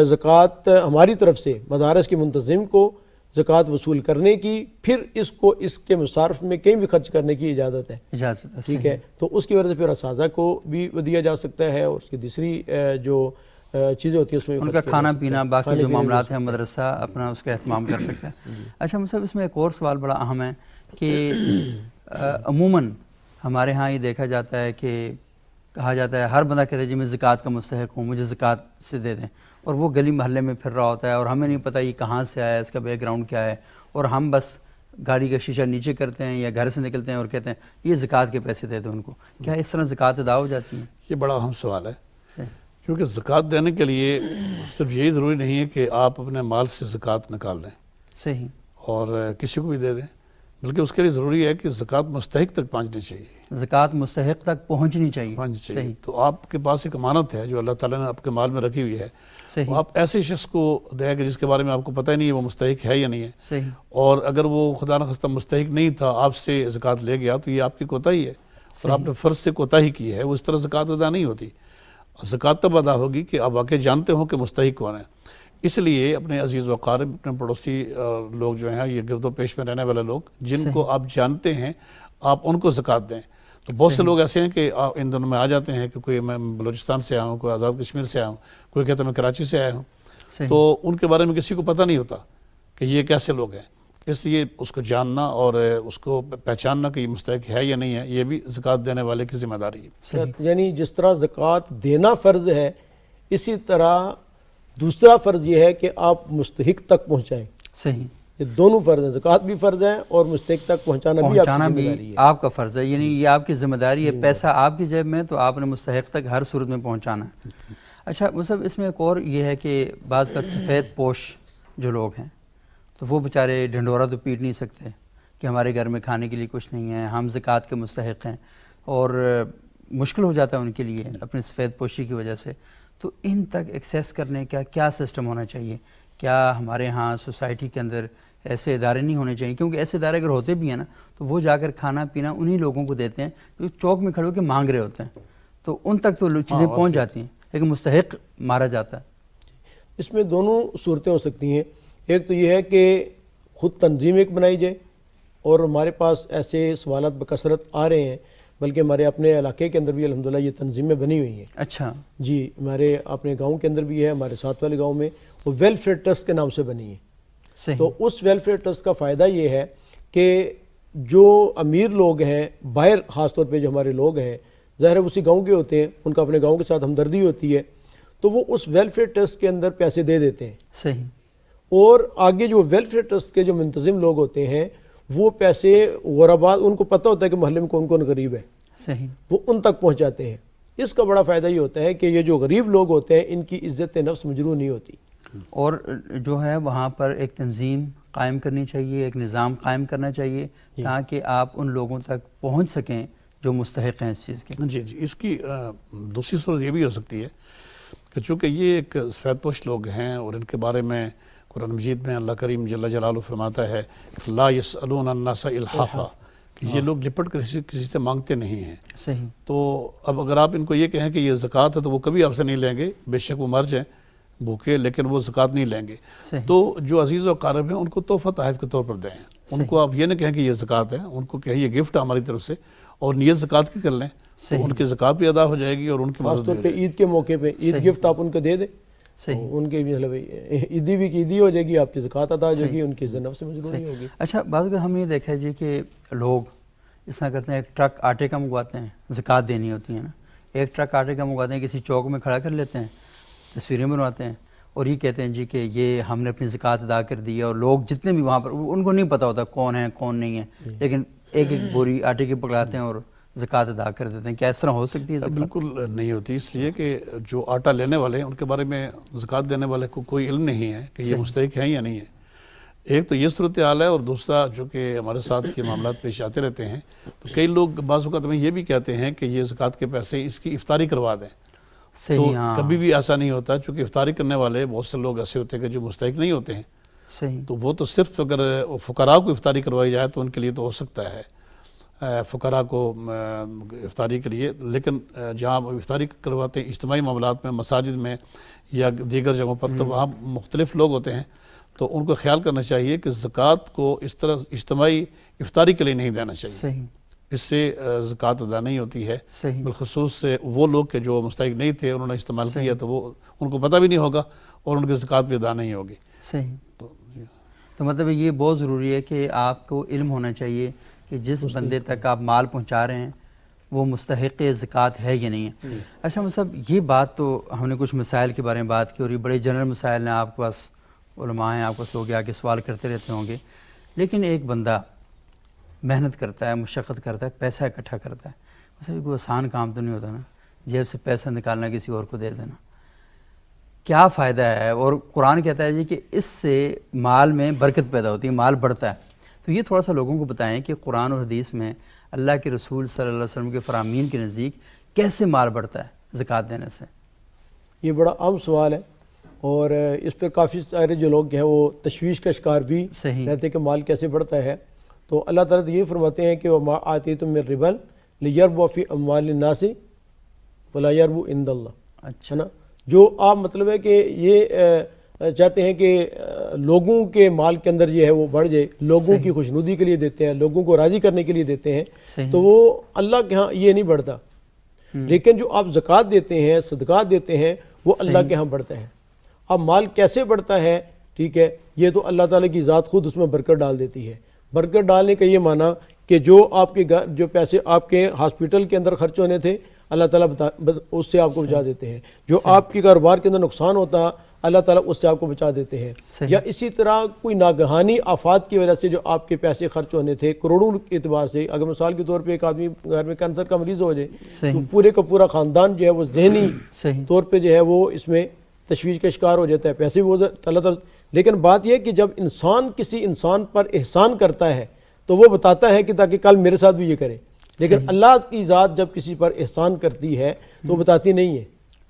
زکوٰۃ ہماری طرف سے مدارس کے منتظم کو زکوٰۃ وصول کرنے کی، پھر اس کو اس کے مصارف میں کہیں بھی خرچ کرنے کی اجازت ہے. ٹھیک ہے. تو اس کی وجہ سے پھر اساتذہ کو بھی دیا جا سکتا ہے اور اس کی دوسری جو چیزیں ہوتی ہیں اس میں ان کا کھانا پینا، باقی جو معاملات ہیں مدرسہ اپنا اس کا اہتمام کر سکتا ہے. اچھا مصعب، اس میں ایک اور سوال بڑا اہم ہے کہ عموماً ہمارے ہاں یہ دیکھا جاتا ہے کہ کہا جاتا ہے، ہر بندہ کہتا ہے جی میں زکوٰۃ کا مستحق ہوں، مجھے زکوٰۃ سے دے دیں، اور وہ گلی محلے میں پھر رہا ہوتا ہے اور ہمیں نہیں پتہ یہ کہاں سے آیا ہے، اس کا بیک گراؤنڈ کیا ہے، اور ہم بس گاڑی کا شیشہ نیچے کرتے ہیں یا گھر سے نکلتے ہیں اور کہتے ہیں یہ زکوٰۃ کے پیسے دے دو ان کو. کیا اس طرح زکوٰۃ ادا ہو جاتی ہے؟ یہ بڑا اہم سوال ہے، صحیح. کیونکہ زکوٰۃ دینے کے لیے صرف یہی ضروری نہیں ہے کہ آپ اپنے مال سے زکوٰۃ نکال دیں صحیح. اور کسی کو بھی دے دیں، بلکہ اس کے لیے ضروری ہے کہ زکوٰۃ مستحق تک پہنچنی چاہیے، زکوٰۃ مستحق تک پہنچنی چاہیے. صحیح. تو آپ کے پاس ایک امانت ہے جو اللہ تعالیٰ نے آپ کے مال میں رکھی ہوئی ہے، صحیح. آپ ایسے شخص کو دیں کہ جس کے بارے میں آپ کو پتہ ہی نہیں ہے وہ مستحق ہے یا نہیں ہے، صحیح. اور اگر وہ خدا نخواستہ مستحق نہیں تھا، آپ سے زکوٰۃ لے گیا تو یہ آپ کی کوتاہی ہے اور آپ نے فرض سے کوتاہی کی ہے، وہ اس طرح زکوٰۃ ادا نہیں ہوتی. زکوٰۃ تب ادا ہوگی کہ آپ واقعی جانتے ہو کہ مستحق کون ہے. اس لیے اپنے عزیز و اقارب، اپنے پڑوسی لوگ جو ہیں، یہ گرد و پیش میں رہنے والے لوگ جن کو آپ جانتے ہیں، آپ ان کو زکوٰۃ دیں. تو بہت سے لوگ ایسے ہیں کہ ان دنوں میں آ جاتے ہیں کہ کوئی میں بلوچستان سے آیا ہوں، کوئی آزاد کشمیر سے آیا ہوں، کوئی کہتا ہے میں کراچی سے آیا ہوں، تو ان کے بارے میں کسی کو پتہ نہیں ہوتا کہ یہ کیسے لوگ ہیں. اس لیے اس کو جاننا اور اس کو پہچاننا کہ یہ مستحق ہے یا نہیں ہے، یہ بھی زکوٰۃ دینے والے کی ذمہ داری ہے. یعنی جس طرح زکوٰۃ دینا فرض ہے، اسی طرح دوسرا فرض یہ ہے کہ آپ مستحق تک پہنچائیں. صحیح. یہ دونوں فرض ہیں، زکوٰۃ بھی فرض ہے اور مستحق تک پہنچانا بھی آپ کی ذمہ داری ہے. آپ کا فرض ہے، یعنی یہ آپ کی ذمہ داری ہے. پیسہ آپ کی جیب میں تو آپ نے مستحق تک ہر صورت میں پہنچانا ہے. اچھا مصعب، اس میں ایک اور یہ ہے کہ بعض کا سفید پوش جو لوگ ہیں تو وہ بیچارے ڈھنڈورا تو پیٹ نہیں سکتے کہ ہمارے گھر میں کھانے کے لیے کچھ نہیں ہے، ہم زکوٰۃ کے مستحق ہیں، اور مشکل ہو جاتا ہے ان کے لیے اپنی سفید پوشی کی وجہ سے. تو ان تک ایکسیس کرنے کا کیا سسٹم ہونا چاہیے؟ کیا ہمارے ہاں سوسائٹی کے اندر ایسے ادارے نہیں ہونے چاہیے؟ کیونکہ ایسے ادارے اگر ہوتے بھی ہیں نا تو وہ جا کر کھانا پینا انہی لوگوں کو دیتے ہیں جو چوک میں کھڑے ہو کے مانگ رہے ہوتے ہیں، تو ان تک تو چیزیں پہنچ جاتی ہیں، لیکن مستحق مارا جاتا ہے. اس میں دونوں صورتیں ہو سکتی ہیں. ایک تو یہ ہے کہ خود تنظیم ایک بنائی جائے، اور ہمارے پاس ایسے سوالات بکثرت آ رہے ہیں، بلکہ ہمارے اپنے علاقے کے اندر بھی الحمدللہ یہ تنظیمیں بنی ہوئی ہیں. اچھا جی، ہمارے اپنے گاؤں کے اندر بھی ہے، ہمارے ساتھ والے گاؤں میں، وہ ویلفیئر ٹرسٹ کے نام سے بنی ہے. صحیح. تو اس ویلفیئر ٹرسٹ کا فائدہ یہ ہے کہ جو امیر لوگ ہیں، باہر خاص طور پہ جو ہمارے لوگ ہیں، ظاہر ہے اسی گاؤں کے ہوتے ہیں، ان کا اپنے گاؤں کے ساتھ ہمدردی ہوتی ہے، تو وہ اس ویلفیئر ٹرسٹ کے اندر پیسے دے دیتے ہیں. صحیح. اور آگے جو ویلفیئر ٹرسٹ کے جو منتظم لوگ ہوتے ہیں وہ پیسے غرباء، ان کو پتہ ہوتا ہے کہ محلے میں کون کون غریب ہے، صحیح. وہ ان تک پہنچاتے ہیں. اس کا بڑا فائدہ یہ ہوتا ہے کہ یہ جو غریب لوگ ہوتے ہیں ان کی عزت نفس مجروح نہیں ہوتی. اور جو ہے وہاں پر ایک تنظیم قائم کرنی چاہیے، ایک نظام قائم کرنا چاہیے تاکہ آپ ان لوگوں تک پہنچ سکیں جو مستحق ہیں اس چیز کے. جی جی، اس کی دوسری صورت یہ بھی ہو سکتی ہے کہ چونکہ یہ ایک سفید پوش لوگ ہیں اور ان کے بارے میں قرآن مجید میں اللہ کریم جل جلالہ فرماتا ہے لا یسألون الناس الحافا، کہ یہ لوگ لپٹ کر کسی سے مانگتے نہیں ہیں. صحیح. تو اب اگر آپ ان کو یہ کہیں کہ یہ زکوٰۃ ہے تو وہ کبھی آپ سے نہیں لیں گے، بے شک وہ مر جائیں بھوکے، لیکن وہ زکوٰۃ نہیں لیں گے. تو جو عزیز و اقارب ہیں ان کو تحفہ تحائف کے طور پر دیں. ان کو آپ یہ نہ کہیں کہ یہ زکوٰۃ ہے، ان کو کہیں یہ گفٹ ہے ہماری طرف سے، اور نیت زکوٰۃ کی کر لیں، تو ان کی زکوٰۃ بھی ادا ہو جائے گی اور ان کی خاص طور پہ عید کے موقع پہ عید گفٹ آپ ان کو دے دیں. ان کے مطلب عیدی بھی کی عیدی ہو جائے گی، آپ کی زکوٰۃ ادا ہو جائے گی، ان کی نفس سے مجروح نہیں ہوگی. اچھا بعض اوقات ہم نے یہ دیکھا ہے جی کہ لوگ اس طرح کرتے ہیں، ایک ٹرک آٹے کا منگواتے ہیں، زکوٰۃ دینی ہوتی ہے نا، ایک ٹرک آٹے کا منگواتے ہیں، کسی چوک میں کھڑا کر لیتے ہیں، تصویریں بنواتے ہیں اور یہ کہتے ہیں جی کہ یہ ہم نے اپنی زکوٰۃ ادا کر دی ہے. اور لوگ جتنے بھی وہاں پر ان کو نہیں پتہ ہوتا کون ہے کون نہیں ہے، لیکن ایک ایک بوری آٹے کی پکڑاتے ہیں اور زکوٰۃ ادا کر دیتے ہیں. کیا اس طرح ہو سکتی ہے؟ بالکل نہیں ہوتی، اس لیے کہ جو آٹا لینے والے ہیں ان کے بارے میں زکوٰۃ دینے والے کو کوئی علم نہیں ہے کہ یہ مستحق ہیں یا نہیں ہے. ایک تو یہ صورتحال ہے، اور دوسرا جو کہ ہمارے ساتھ یہ معاملات پیش آتے رہتے ہیں، تو کئی لوگ بعض اوقات ہمیں یہ بھی کہتے ہیں کہ یہ زکوٰۃ کے پیسے اس کی افطاری کروا دیں. تو کبھی بھی ایسا نہیں ہوتا، چونکہ افطاری کرنے والے بہت سے لوگ ایسے ہوتے ہیں کہ جو مستحق نہیں ہوتے ہیں. صحیح. تو وہ تو صرف اگر فقراء کو افطاری کروائی جائے تو ان کے لیے تو ہو سکتا ہے فقراء کو افطاری کے لیے، لیکن جہاں افطاری کرواتے ہیں اجتماعی معاملات میں، مساجد میں یا دیگر جگہوں پر، تو وہاں مختلف لوگ ہوتے ہیں، تو ان کو خیال کرنا چاہیے کہ زکوٰۃ کو اس طرح اجتماعی افطاری کے لیے نہیں دینا چاہیے. صحیح. اس سے زکوٰۃ ادا نہیں ہوتی ہے. صحیح. بالخصوص وہ لوگ کہ جو مستحق نہیں تھے انہوں نے استعمال کیا تو وہ ان کو پتہ بھی نہیں ہوگا اور ان کی زکوٰۃ بھی ادا نہیں ہوگی. صحیح. تو مطلب یہ بہت ضروری ہے کہ آپ کو علم ہونا چاہیے کہ جس بندے تک آپ مال پہنچا رہے ہیں وہ مستحق زکوٰۃ ہے یا نہیں ہے. اچھا مصعب، یہ بات تو ہم نے کچھ مسائل کے بارے میں بات کی اور یہ بڑے جنرل مسائل ہیں، آپ کے پاس علماء ہیں، آپ کے پاس لوگ آ کے سوال کرتے رہتے ہوں گے. لیکن ایک بندہ محنت کرتا ہے، مشقت کرتا ہے، پیسہ اکٹھا کرتا ہے، مصعب کوئی آسان کام تو نہیں ہوتا نا، جیب سے پیسہ نکالنا کسی اور کو دے دینا. کیا فائدہ ہے؟ اور قرآن کہتا ہے جی کہ اس سے مال میں برکت پیدا ہوتی ہے، مال بڑھتا ہے. تو یہ تھوڑا سا لوگوں کو بتائیں کہ قرآن اور حدیث میں اللہ کے رسول صلی اللہ علیہ وسلم کے فرامین کے نزدیک کیسے مال بڑھتا ہے زکوٰۃ دینے سے؟ یہ بڑا عام سوال ہے اور اس پہ کافی سارے جو لوگ ہیں وہ تشویش کا شکار بھی رہتے کہ مال کیسے بڑھتا ہے. تو اللہ تعالیٰ یہ فرماتے ہیں کہ وَمَا آتِيتُم مِّن رِبًا لِيَرْبُوَ فِي أَمْوَالِ النَّاسِ وَلَا يَرْبُو عِندَ اللَّهِ. اچھا ہے نا، جو آپ مطلب ہے کہ یہ چاہتے ہیں کہ لوگوں کے مال کے اندر جو ہے وہ بڑھ جائے، لوگوں کی خوشنودی کے لیے دیتے ہیں، لوگوں کو راضی کرنے کے لیے دیتے ہیں، تو وہ اللہ کے ہاں یہ نہیں بڑھتا. لیکن جو آپ زکوٰۃ دیتے ہیں، صدقات دیتے ہیں، وہ اللہ کے ہاں بڑھتا ہے. اب مال کیسے بڑھتا ہے؟ ٹھیک ہے، یہ تو اللہ تعالیٰ کی ذات خود اس میں برکت ڈال دیتی ہے. برکت ڈالنے کا یہ معنی کہ جو آپ کے جو پیسے آپ کے ہاسپٹل کے اندر خرچ ہونے تھے، اللہ تعالیٰ اس سے آپ کو بچا دیتے ہیں. جو آپ کے کاروبار کے اندر نقصان ہوتا، اللہ تعالیٰ اس سے آپ کو بچا دیتے ہیں. یا اسی طرح کوئی ناگہانی آفات کی وجہ سے جو آپ کے پیسے خرچ ہونے تھے کروڑوں کے اعتبار سے، اگر مثال کے طور پہ ایک آدمی گھر میں کینسر کا مریض ہو جائے تو پورے کا پورا خاندان جو ہے وہ ذہنی طور پہ جو ہے وہ اس میں تشویش کا شکار ہو جاتا ہے، پیسے بھی اللہ تعالیٰ. لیکن بات یہ ہے کہ جب انسان کسی انسان پر احسان کرتا ہے تو وہ بتاتا ہے کہ تاکہ کل میرے ساتھ بھی یہ کرے. لیکن اللہ کی ذات جب کسی پر احسان کرتی ہے تو بتاتی نہیں ہے.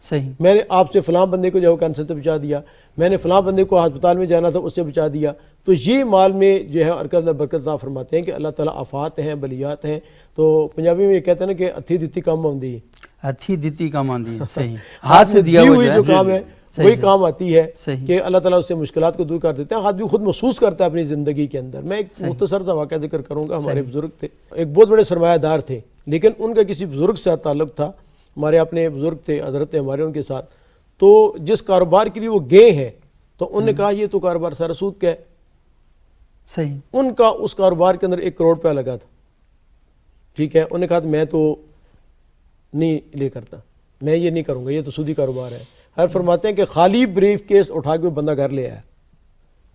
صحیح، میں نے آپ سے فلاں بندے کو جو ہے کینسر سے بچا دیا، میں نے فلاں بندے کو ہسپتال میں جانا تھا اس سے بچا دیا. تو یہ مال میں جو ہے برکت عطا فرماتے ہیں کہ اللہ تعالیٰ آفات ہیں، بلیات ہیں. تو پنجابی میں یہ کہتے ہیں نا کہ ہتھی دتی کم آندی ہے، ہتھی دتی کم آندی ہے. صحیح، ہاتھ سے دیا ہوئی جو کام ہے وہی کام آتی ہے کہ اللہ تعالیٰ اس سے مشکلات کو دور کر دیتے ہیں. آدمی خود محسوس کرتا ہے اپنی زندگی کے اندر. میں ایک مختصر سا واقعہ ذکر کروں گا. ہمارے بزرگ تھے، ایک بہت بڑے سرمایہ دار تھے، لیکن ان کا کسی بزرگ سے تعلق تھا. ہمارے اپنے بزرگ تھے، حضرت ہمارے ان کے ساتھ. تو جس کاروبار کے لیے وہ گئے ہیں تو انہوں نے کہا یہ تو کاروبار سارا سود کا ہے. صحیح، ان کا اس کاروبار کے اندر 1 کروڑ روپیہ لگا تھا. ٹھیک ہے، انہوں نے کہا میں تو نہیں لے کرتا، میں یہ نہیں کروں گا، یہ تو سودی کاروبار ہے. ہر فرماتے ہیں کہ خالی بریف کیس اٹھا کے وہ بندہ گھر لے آیا،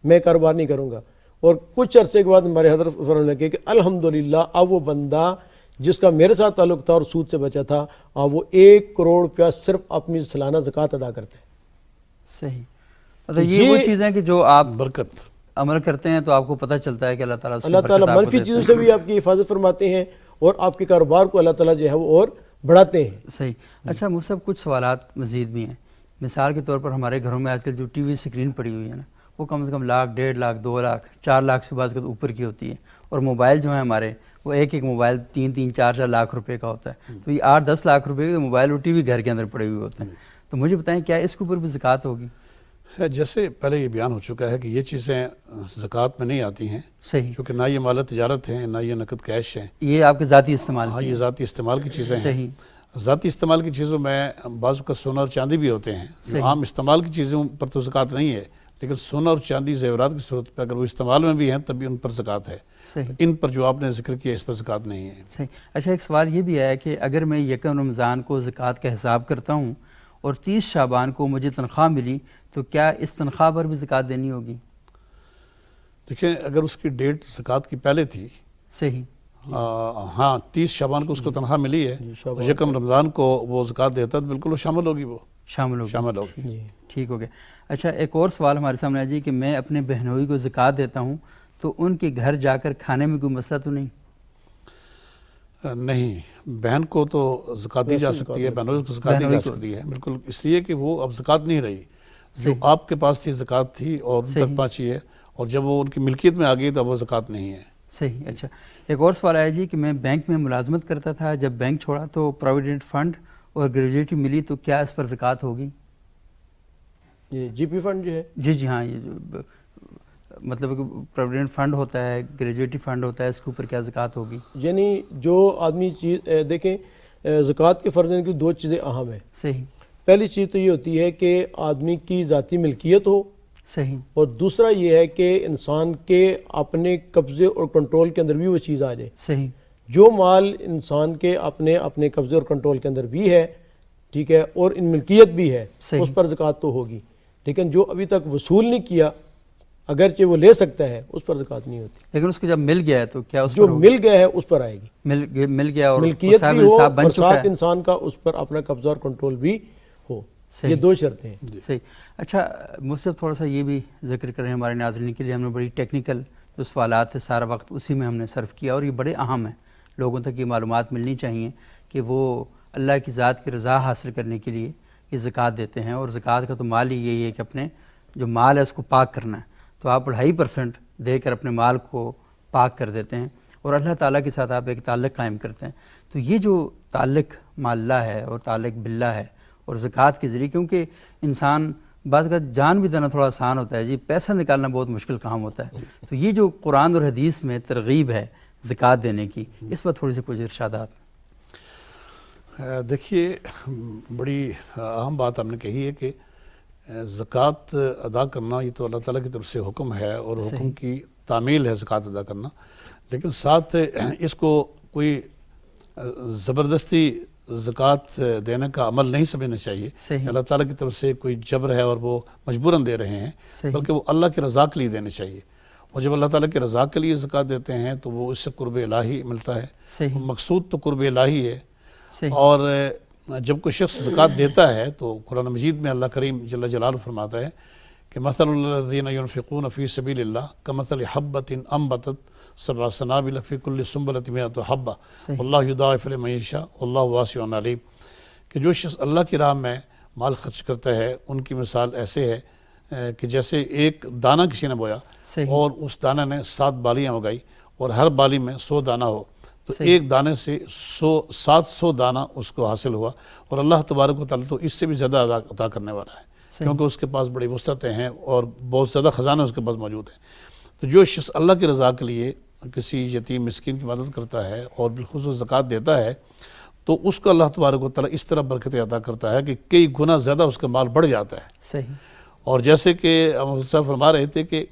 میں کاروبار نہیں کروں گا. اور کچھ عرصے کے بعد ہمارے حضرت فرمانے لگے کہ الحمدللہ اب وہ بندہ جس کا میرے ساتھ تعلق تھا اور سود سے بچا تھا، اب وہ 1 کروڑ روپیہ صرف اپنی سالانہ زکوٰۃ ادا کرتے ہیں. صحیح. مطلب یہ وہ چیزیں کہ جو آپ برکت عمل کرتے ہیں تو آپ کو پتہ چلتا ہے کہ اللہ تعالیٰ اللہ تعالیٰ منفی چیزوں سے بھی آپ کی حفاظت فرماتے ہیں اور آپ کے کاروبار کو اللہ تعالیٰ جو ہے وہ اور بڑھاتے ہیں. صحیح. اچھا مصعب، کچھ سوالات مزید بھی ہیں. مثال کے طور پر ہمارے گھروں میں آج کل جو ٹی وی اسکرین پڑی ہوئی ہے نا، وہ کم سے کم 1 لاکھ، 1.5 لاکھ، 2 لاکھ، 4 لاکھ سے بعض اوپر کی ہوتی ہے. اور موبائل جو ہیں ہمارے، وہ ایک موبائل 3-3، 4-4 لاکھ روپے کا ہوتا ہے. تو یہ 8-10 لاکھ روپے کے موبائل اور ٹی وی گھر کے اندر پڑے ہوئے ہوتے ہیں. تو مجھے بتائیں کیا اس کے اوپر بھی زکوٰۃ ہوگی؟ جیسے پہلے یہ بیان ہو چکا ہے کہ یہ چیزیں زکوٰۃ میں نہیں آتی ہیں. صحیح، کیونکہ نہ یہ مال تجارت ہیں، نہ یہ نقد کیش ہیں، یہ آپ کے ذاتی استعمال ہاں یہ ذاتی استعمال کی چیزیں ہیں. صحیح، ذاتی استعمال کی چیزوں میں بعض کا سونا اور چاندی بھی ہوتے ہیں. جو عام استعمال کی چیزوں پر تو زکوٰۃ نہیں ہے، لیکن سونا اور چاندی زیورات کی صورت پہ اگر وہ استعمال میں بھی ہیں تب بھی ان پر زکوٰۃ ہے. ان پر جو آپ نے ذکر کیا اس پر زکوٰۃ نہیں ہے. صحیح. اچھا، ایک سوال یہ بھی ہے کہ اگر میں 1 رمضان کو زکوٰۃ کا حساب کرتا ہوں اور 30 شعبان کو مجھے تنخواہ ملی تو کیا اس تنخواہ پر بھی زکوٰۃ دینی ہوگی؟ دیکھیں اگر اس کی ڈیٹ زکوٰۃ کی پہلے تھی، صحیح، ہاں 30 شعبان کو اس کو تنخواہ ملی ہے، 1 رمضان کو وہ زکوٰۃ دیتا ہے، بالکل وہ شامل ہوگی، وہ شامل ہوگی. ٹھیک ہو گیا. اچھا، ایک اور سوال ہمارے سامنے ہے جی کہ میں اپنے بہنوئی کو زکوٰۃ دیتا ہوں تو ان کے گھر جا کر کھانے میں کوئی مسئلہ تو نہیں؟ نہیں، بہن کو تو زکوٰۃ دی جا سکتی ہے، بہنوئی کو زکوٰۃ دی جا سکتی ہے، بالکل. اس لیے کہ وہ اب زکوٰۃ نہیں رہی، جو آپ کے پاس تھی زکوٰۃ تھی اور ان تک پہنچی ہے، اور جب وہ ان کی ملکیت میں آ گئی تو اب وہ زکوٰۃ نہیں ہے. صحیح. اچھا، ایک اور سوال آیا جی کہ میں بینک میں ملازمت کرتا تھا، جب بینک چھوڑا تو پروویڈنٹ فنڈ اور گریجویٹی ملی تو کیا اس پر زکوٰۃ ہوگی؟ یہ جی پی فنڈ جو ہے، جی ہاں، یہ جو مطلب پروویڈنٹ فنڈ ہوتا ہے، گریجویٹی فنڈ ہوتا ہے، اس کے اوپر کیا زکوٰۃ ہوگی؟ یعنی جو آدمی چیز دیکھیں، زکوٰۃ کے فرض کی 2 چیزیں اہم ہیں. صحیح. پہلی چیز تو یہ ہوتی ہے کہ آدمی کی ذاتی ملکیت ہو. صحیح. اور دوسرا یہ ہے کہ انسان کے اپنے قبضے اور کنٹرول کے اندر بھی وہ چیز آ جائے. صحیح. جو مال انسان کے اپنے اپنے قبضے اور کنٹرول کے اندر بھی ہے، ٹھیک ہے، اور ان ملکیت بھی ہے، صحیح، اس پر زکوٰۃ تو ہوگی، لیکن جو ابھی تک وصول نہیں کیا اگرچہ وہ لے سکتا ہے، اس پر زکوٰۃ نہیں ہوتی۔ لیکن اس کو جب مل گیا ہے تو کیا اس جو پر ہوگی؟ مل گیا ہے اس پر آئے گی، مل گیا اور ملکیت صاحب بھی ہو نصاب بن اور چکا ساتھ ہے۔ انسان کا اس پر اپنا قبضہ اور کنٹرول بھی ہو، صحیح، یہ دو شرطیں ہیں۔ صحیح۔ اچھا مجھ سے تھوڑا سا یہ بھی ذکر کریں ہمارے ناظرین کے لیے، ہم نے بڑی ٹیکنیکل جو سوالات تھے سارا وقت اسی میں ہم نے صرف کیا، اور یہ بڑے اہم ہیں، لوگوں تک یہ معلومات ملنی چاہیے کہ وہ اللہ کی ذات کی رضا حاصل کرنے کے لیے یہ زکوٰۃ دیتے ہیں، اور زکوٰۃ کا تو مال ہی یہی ہے کہ اپنے جو مال ہے اس کو پاک کرنا ہے، تو آپ 2.5% دے کر اپنے مال کو پاک کر دیتے ہیں اور اللہ تعالیٰ کے ساتھ آپ ایک تعلق قائم کرتے ہیں۔ تو یہ جو تعلق مع اللہ ہے اور تعلق باللہ ہے اور زکوٰۃ کے ذریعے، کیونکہ انسان بعض کا جان بھی دینا تھوڑا آسان ہوتا ہے جی، پیسہ نکالنا بہت مشکل کام ہوتا ہے، تو یہ جو قرآن اور حدیث میں ترغیب ہے زکوٰۃ دینے کی، اس پر تھوڑی سی کچھ ارشادات۔ دیکھیے بڑی اہم بات ہم نے کہی ہے کہ زکوٰۃ ادا کرنا یہ تو اللہ تعالیٰ کی طرف سے حکم ہے اور حکم کی تعمیل ہے زکوٰۃ ادا کرنا، لیکن ساتھ اس کو کوئی زبردستی زکوٰۃ دینے کا عمل نہیں سمجھنا چاہیے۔ صحیح، اللہ تعالیٰ کی طرف سے کوئی جبر ہے اور وہ مجبوراً دے رہے ہیں، صحیح، بلکہ وہ اللہ کی رضا کے لیے دینے چاہیے، اور جب اللہ تعالیٰ کی رضا کے لیے زکوٰۃ دیتے ہیں تو وہ اس سے قرب الہی ملتا ہے۔ صحیح، مقصود تو قرب الہی ہے، صحیح، اور جب کوئی شخص زکوٰۃ دیتا ہے تو قرآن مجید میں اللہ کریم جل جلالہ فرماتا ہے کہ مثل الذین ینفقون فی سبیل اللہ کمثل حبۃ انبتت سبع سنابل فی کل سنبلۃ مئۃ حبۃ واللہ یضاعف لمن یشاء واللہ واسع علیم، کہ جو شخص اللہ کی راہ میں مال خرچ کرتا ہے ان کی مثال ایسے ہے کہ جیسے ایک دانہ کسی نے بویا صحیح، اور اس دانہ نے 7 بالیاں اگائی اور ہر بالی میں 100 دانہ ہو، تو صحیح، ایک دانے سے 700 دانہ اس کو حاصل ہوا، اور اللہ تبارک و تعالیٰ تو اس سے بھی زیادہ عطا کرنے والا ہے، کیونکہ اس کے پاس بڑی وسعتیں ہیں اور بہت زیادہ خزانہ اس کے پاس موجود ہیں۔ تو جو شخص اللہ کی رضا کے لیے کسی یتیم مسکین کی مدد کرتا ہے اور بالخصوص زکوٰۃ دیتا ہے تو اس کو اللہ تبارک و تعالیٰ اس طرح برکت عطا کرتا ہے کہ کئی گنا زیادہ اس کا مال بڑھ جاتا ہے۔ صحیح، اور جیسے کہ صاحب فرما رہے تھے کہ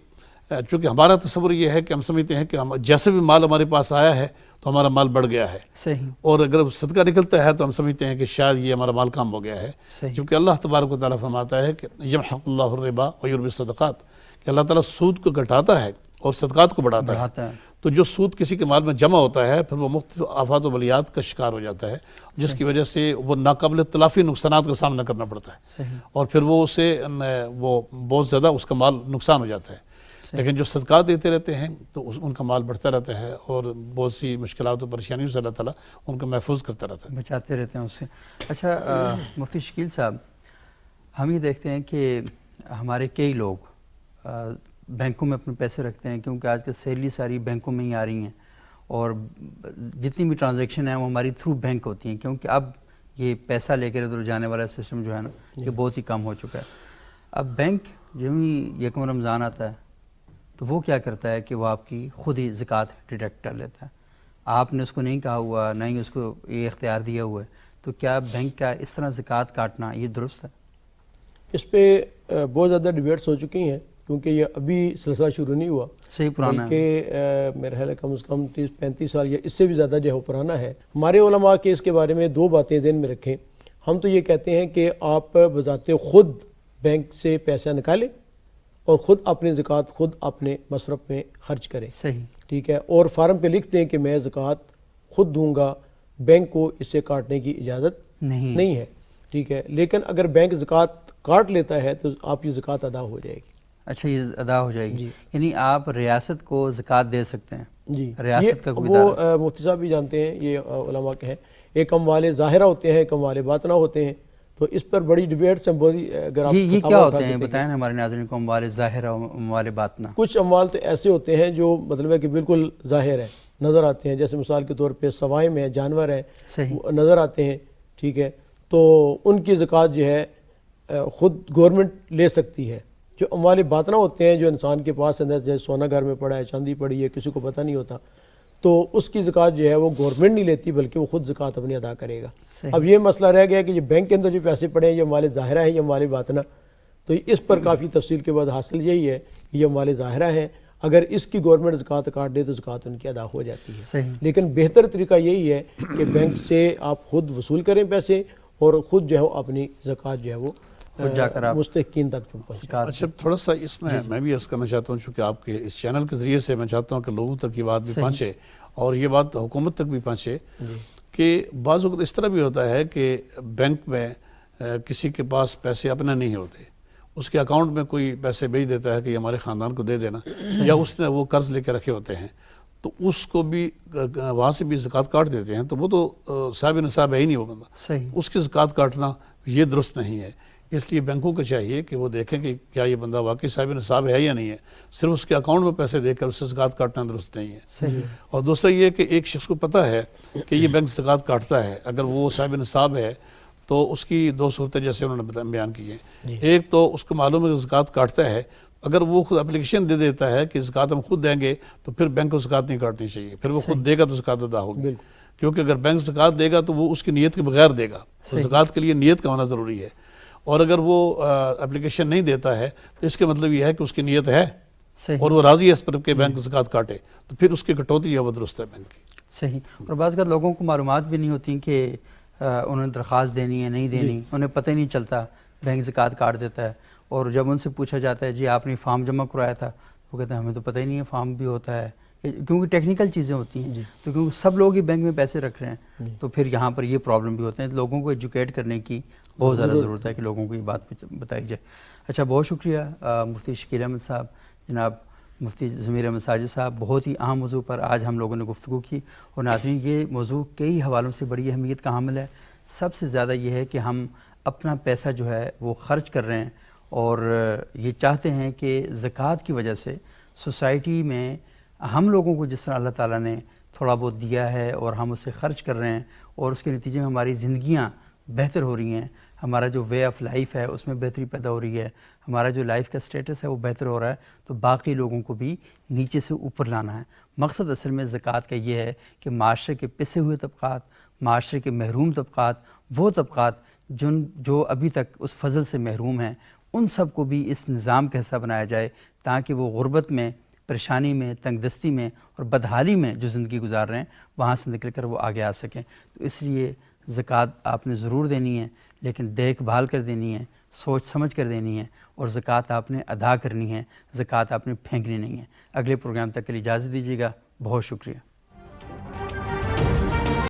چونکہ ہمارا تصور یہ ہے کہ ہم سمجھتے ہیں کہ جیسے بھی مال ہمارے پاس آیا ہے تو ہمارا مال بڑھ گیا ہے، صحیح، اور اگر صدقہ نکلتا ہے تو ہم سمجھتے ہیں کہ شاید یہ ہمارا مال کم ہو گیا ہے، صحیح، کیونکہ اللہ تبارک و تعالیٰ فرماتا ہے کہ یمحق اللہ الربا ویربی الصدقات، کہ اللہ تعالیٰ سود کو گھٹاتا ہے اور صدقات کو بڑھاتا ہے۔ تو جو سود کسی کے مال میں جمع ہوتا ہے پھر وہ مختلف آفات و بلیات کا شکار ہو جاتا ہے، جس کی وجہ سے وہ ناقابل تلافی نقصانات کا سامنا کرنا پڑتا ہے، صحیح، اور پھر وہ اسے وہ بہت زیادہ اس کا مال نقصان ہو جاتا ہے۔ لیکن جو صدقات دیتے رہتے ہیں تو ان کا مال بڑھتا رہتا ہے اور بہت سی مشکلات و پریشانیوں سے اللہ تعالیٰ ان کو محفوظ کرتا رہتا ہے، بچاتے رہتے ہیں اس سے۔ اچھا مفتی شکیل صاحب، ہم یہ دیکھتے ہیں کہ ہمارے کئی لوگ بینکوں میں اپنے پیسے رکھتے ہیں، کیونکہ آج کل سیلری ساری بینکوں میں ہی آ رہی ہیں، اور جتنی بھی ٹرانزیکشن ہیں وہ ہماری تھرو بینک ہوتی ہیں، کیونکہ اب یہ پیسہ لے کر ادھر جانے والا سسٹم جو ہے نا یہ بہت ہی کم ہو چکا ہے۔ اب بینک جب ہی یکم رمضان آتا ہے تو وہ کیا کرتا ہے کہ وہ آپ کی خود ہی زکوٰۃ ڈیڈکٹ کر لیتا ہے، آپ نے اس کو نہیں کہا ہوا، نہ ہی اس کو یہ اختیار دیا ہوا ہے، تو کیا بینک کا اس طرح زکوٰۃ کاٹنا یہ درست ہے؟ اس پہ بہت زیادہ ڈیبیٹس ہو چکی ہیں، کیونکہ یہ ابھی سلسلہ شروع نہیں ہوا، صحیح پرانا ہے، بلکہ میرے خیال ہے کم از کم 30-35 سال یا اس سے بھی زیادہ جو ہے وہ پرانا ہے۔ ہمارے علماء کے اس کے بارے میں 2 باتیں ذہن میں رکھیں۔ ہم تو یہ کہتے ہیں کہ آپ بذات خود بینک سے پیسہ نکالیں اور خود اپنی زکوٰۃ خود اپنے مصرف میں خرچ کریں، صحیح، ٹھیک ہے، اور فارم پہ لکھ دیں کہ میں زکوٰۃ خود دوں گا، بینک کو اس سے کاٹنے کی اجازت نہیں ہے، ٹھیک ہے۔ لیکن اگر بینک زکوٰۃ کاٹ لیتا ہے تو آپ کی زکوٰۃ ادا ہو جائے گی۔ اچھا، یہ ادا ہو جائے گی، جی، یعنی آپ ریاست کو زکوٰۃ دے سکتے ہیں؟ جی، ریاست کا کوئی وہ مفتی صاحب بھی جانتے ہیں، یہ علماء کے ہیں، ایک اموال ظاہرہ ہوتے ہیں، ایک اموال باطنہ ہوتے ہیں، تو اس پر بڑی ڈیبیٹس ہیں، اگر آپ یہ کیا ہوتے ہیں بتائیں ہمارے ناظرین کو، اموال ظاہرہ اموال باطنہ؟ کچھ اموال تو ایسے ہوتے ہیں جو مطلب ہے کہ بالکل ظاہر ہے، نظر آتے ہیں، جیسے مثال کے طور پہ سوائم ہیں، جانور ہیں، صحیح، نظر آتے ہیں، ٹھیک ہے، تو ان کی زکوٰۃ جو ہے خود گورنمنٹ لے سکتی ہے۔ جو اموال باطنہ ہوتے ہیں جو انسان کے پاس اندر جیسے سونا گھر میں پڑا ہے، چاندی پڑی ہے، کسی کو پتہ نہیں ہوتا، تو اس کی زکوٰۃ جو ہے وہ گورنمنٹ نہیں لیتی بلکہ وہ خود زکوٰۃ اپنی ادا کرے گا۔ اب یہ مسئلہ رہ گیا کہ یہ بینک کے اندر جو پیسے پڑے ہیں یہ اموال ظاہرہ ہیں یا اموال باطنہ، تو اس پر کافی تفصیل کے بعد حاصل یہی ہے کہ یہ اموال ظاہرہ ہیں، اگر اس کی گورنمنٹ زکوٰۃ کاٹ دے تو زکوٰۃ ان کی ادا ہو جاتی ہے. صحیح. لیکن بہتر طریقہ یہی ہے کہ بینک سے آپ خود وصول کریں پیسے اور خود جو ہے اپنی زکوٰۃ جو ہے وہ جا کر آپ مستحقین تک پہنچائیں. اچھا تھوڑا سا اس میں بھی عرض کرنا چاہتا ہوں، چونکہ آپ کے اس چینل کے ذریعے سے میں چاہتا ہوں کہ لوگوں تک یہ بات بھی پہنچے اور یہ بات حکومت تک بھی پہنچے کہ بعض وقت اس طرح بھی ہوتا ہے کہ بینک میں کسی کے پاس پیسے اپنے نہیں ہوتے، اس کے اکاؤنٹ میں کوئی پیسے بھیج دیتا ہے کہ یہ ہمارے خاندان کو دے دینا، یا اس نے وہ قرض لے کے رکھے ہوتے ہیں تو اس کو بھی وہاں سے بھی زکوٰۃ کاٹ دیتے ہیں، تو وہ تو صاحب نصاب ہے ہی نہیں وہ بندہ، صحیح. اس کی زکوٰۃ کاٹنا یہ درست نہیں ہے. اس لیے بینکوں کو چاہیے کہ وہ دیکھیں کہ کیا یہ بندہ واقعی صاحب نصاب ہے یا نہیں ہے. صرف اس کے اکاؤنٹ میں پیسے دے کر اس سے زکوٰۃ کاٹنا درست نہیں ہے. صحیح. اور دوسرا یہ کہ ایک شخص کو پتہ ہے کہ یہ بینک زکوٰۃ کاٹتا ہے، اگر وہ صاحب نصاب ہے تو اس کی دو صورتیں جیسے انہوں نے بیان کی ہیں. ایک تو اس کو معلوم ہے کہ زکوٰۃ کاٹتا ہے، اگر وہ خود اپلیکیشن دے دیتا ہے کہ زکوٰۃ ہم خود دیں گے تو پھر بینک کو زکوٰۃ نہیں کاٹنی چاہیے، پھر وہ خود دے گا تو زکوٰۃ ادا ہوگی. کیونکہ اگر بینک زکوٰۃ دے گا تو وہ اس کی نیت کے بغیر دے گا، زکوٰۃ کے لیے نیت کا ہونا ضروری ہے. اور اگر وہ اپلیکیشن نہیں دیتا ہے تو اس کے مطلب یہ ہے کہ اس کی نیت ہے اور وہ راضی ہے اس پر کہ بینک زکوٰۃ کاٹے، تو پھر اس کی کٹوتی ہے وہ درست ہے بینک کی. صحیح. اور بعض اوقات لوگوں کو معلومات بھی نہیں ہوتی کہ انہوں نے درخواست دینی ہے نہیں دینی، انہیں پتہ ہی نہیں چلتا، بینک زکوٰۃ کاٹ دیتا ہے. اور جب ان سے پوچھا جاتا ہے جی آپ نے فارم جمع کرایا تھا، وہ کہتے ہیں ہمیں تو پتہ ہی نہیں ہے فارم بھی ہوتا ہے، کیونکہ ٹیکنیکل چیزیں ہوتی ہیں. تو کیونکہ سب لوگ ہی بینک میں پیسے رکھ رہے ہیں تو پھر یہاں پر یہ پرابلم بھی ہوتے ہیں. لوگوں کو ایجوکیٹ کرنے کی بہت زیادہ ضرورت ہے کہ لوگوں کو یہ بات بتائی جائے. اچھا، بہت شکریہ مفتی شکیل احمد صاحب، جناب مفتی ضمیر احمد ساجد صاحب. بہت ہی اہم موضوع پر آج ہم لوگوں نے گفتگو کی. اور ناظرین، یہ موضوع کئی حوالوں سے بڑی اہمیت کا حامل ہے. سب سے زیادہ یہ ہے کہ ہم اپنا پیسہ جو ہے وہ خرچ کر رہے ہیں اور یہ چاہتے ہیں کہ زکوٰۃ کی وجہ سے سوسائٹی میں ہم لوگوں کو جس طرح اللہ تعالیٰ نے تھوڑا بہت دیا ہے اور ہم اسے خرچ کر رہے ہیں اور اس کے نتیجے میں ہماری زندگیاں بہتر ہو رہی ہیں، ہمارا جو وے آف لائف ہے اس میں بہتری پیدا ہو رہی ہے، ہمارا جو لائف کا سٹیٹس ہے وہ بہتر ہو رہا ہے، تو باقی لوگوں کو بھی نیچے سے اوپر لانا ہے. مقصد اصل میں زکوٰۃ کا یہ ہے کہ معاشرے کے پسے ہوئے طبقات، معاشرے کے محروم طبقات، وہ طبقات جو ابھی تک اس فضل سے محروم ہیں، ان سب کو بھی اس نظام کا حصہ بنایا جائے تاکہ وہ غربت میں، پریشانی میں، تنگ دستی میں اور بدحالی میں جو زندگی گزار رہے ہیں وہاں سے نکل کر وہ آگے آ سکیں. تو اس لیے زکوٰۃ آپ نے ضرور دینی ہے، لیکن دیکھ بھال کر دینی ہے، سوچ سمجھ کر دینی ہے، اور زکوٰۃ آپ نے ادا کرنی ہے، زکوٰۃ آپ نے پھینکنی نہیں ہے. اگلے پروگرام تک کے لیے اجازت دیجیے گا. بہت شکریہ.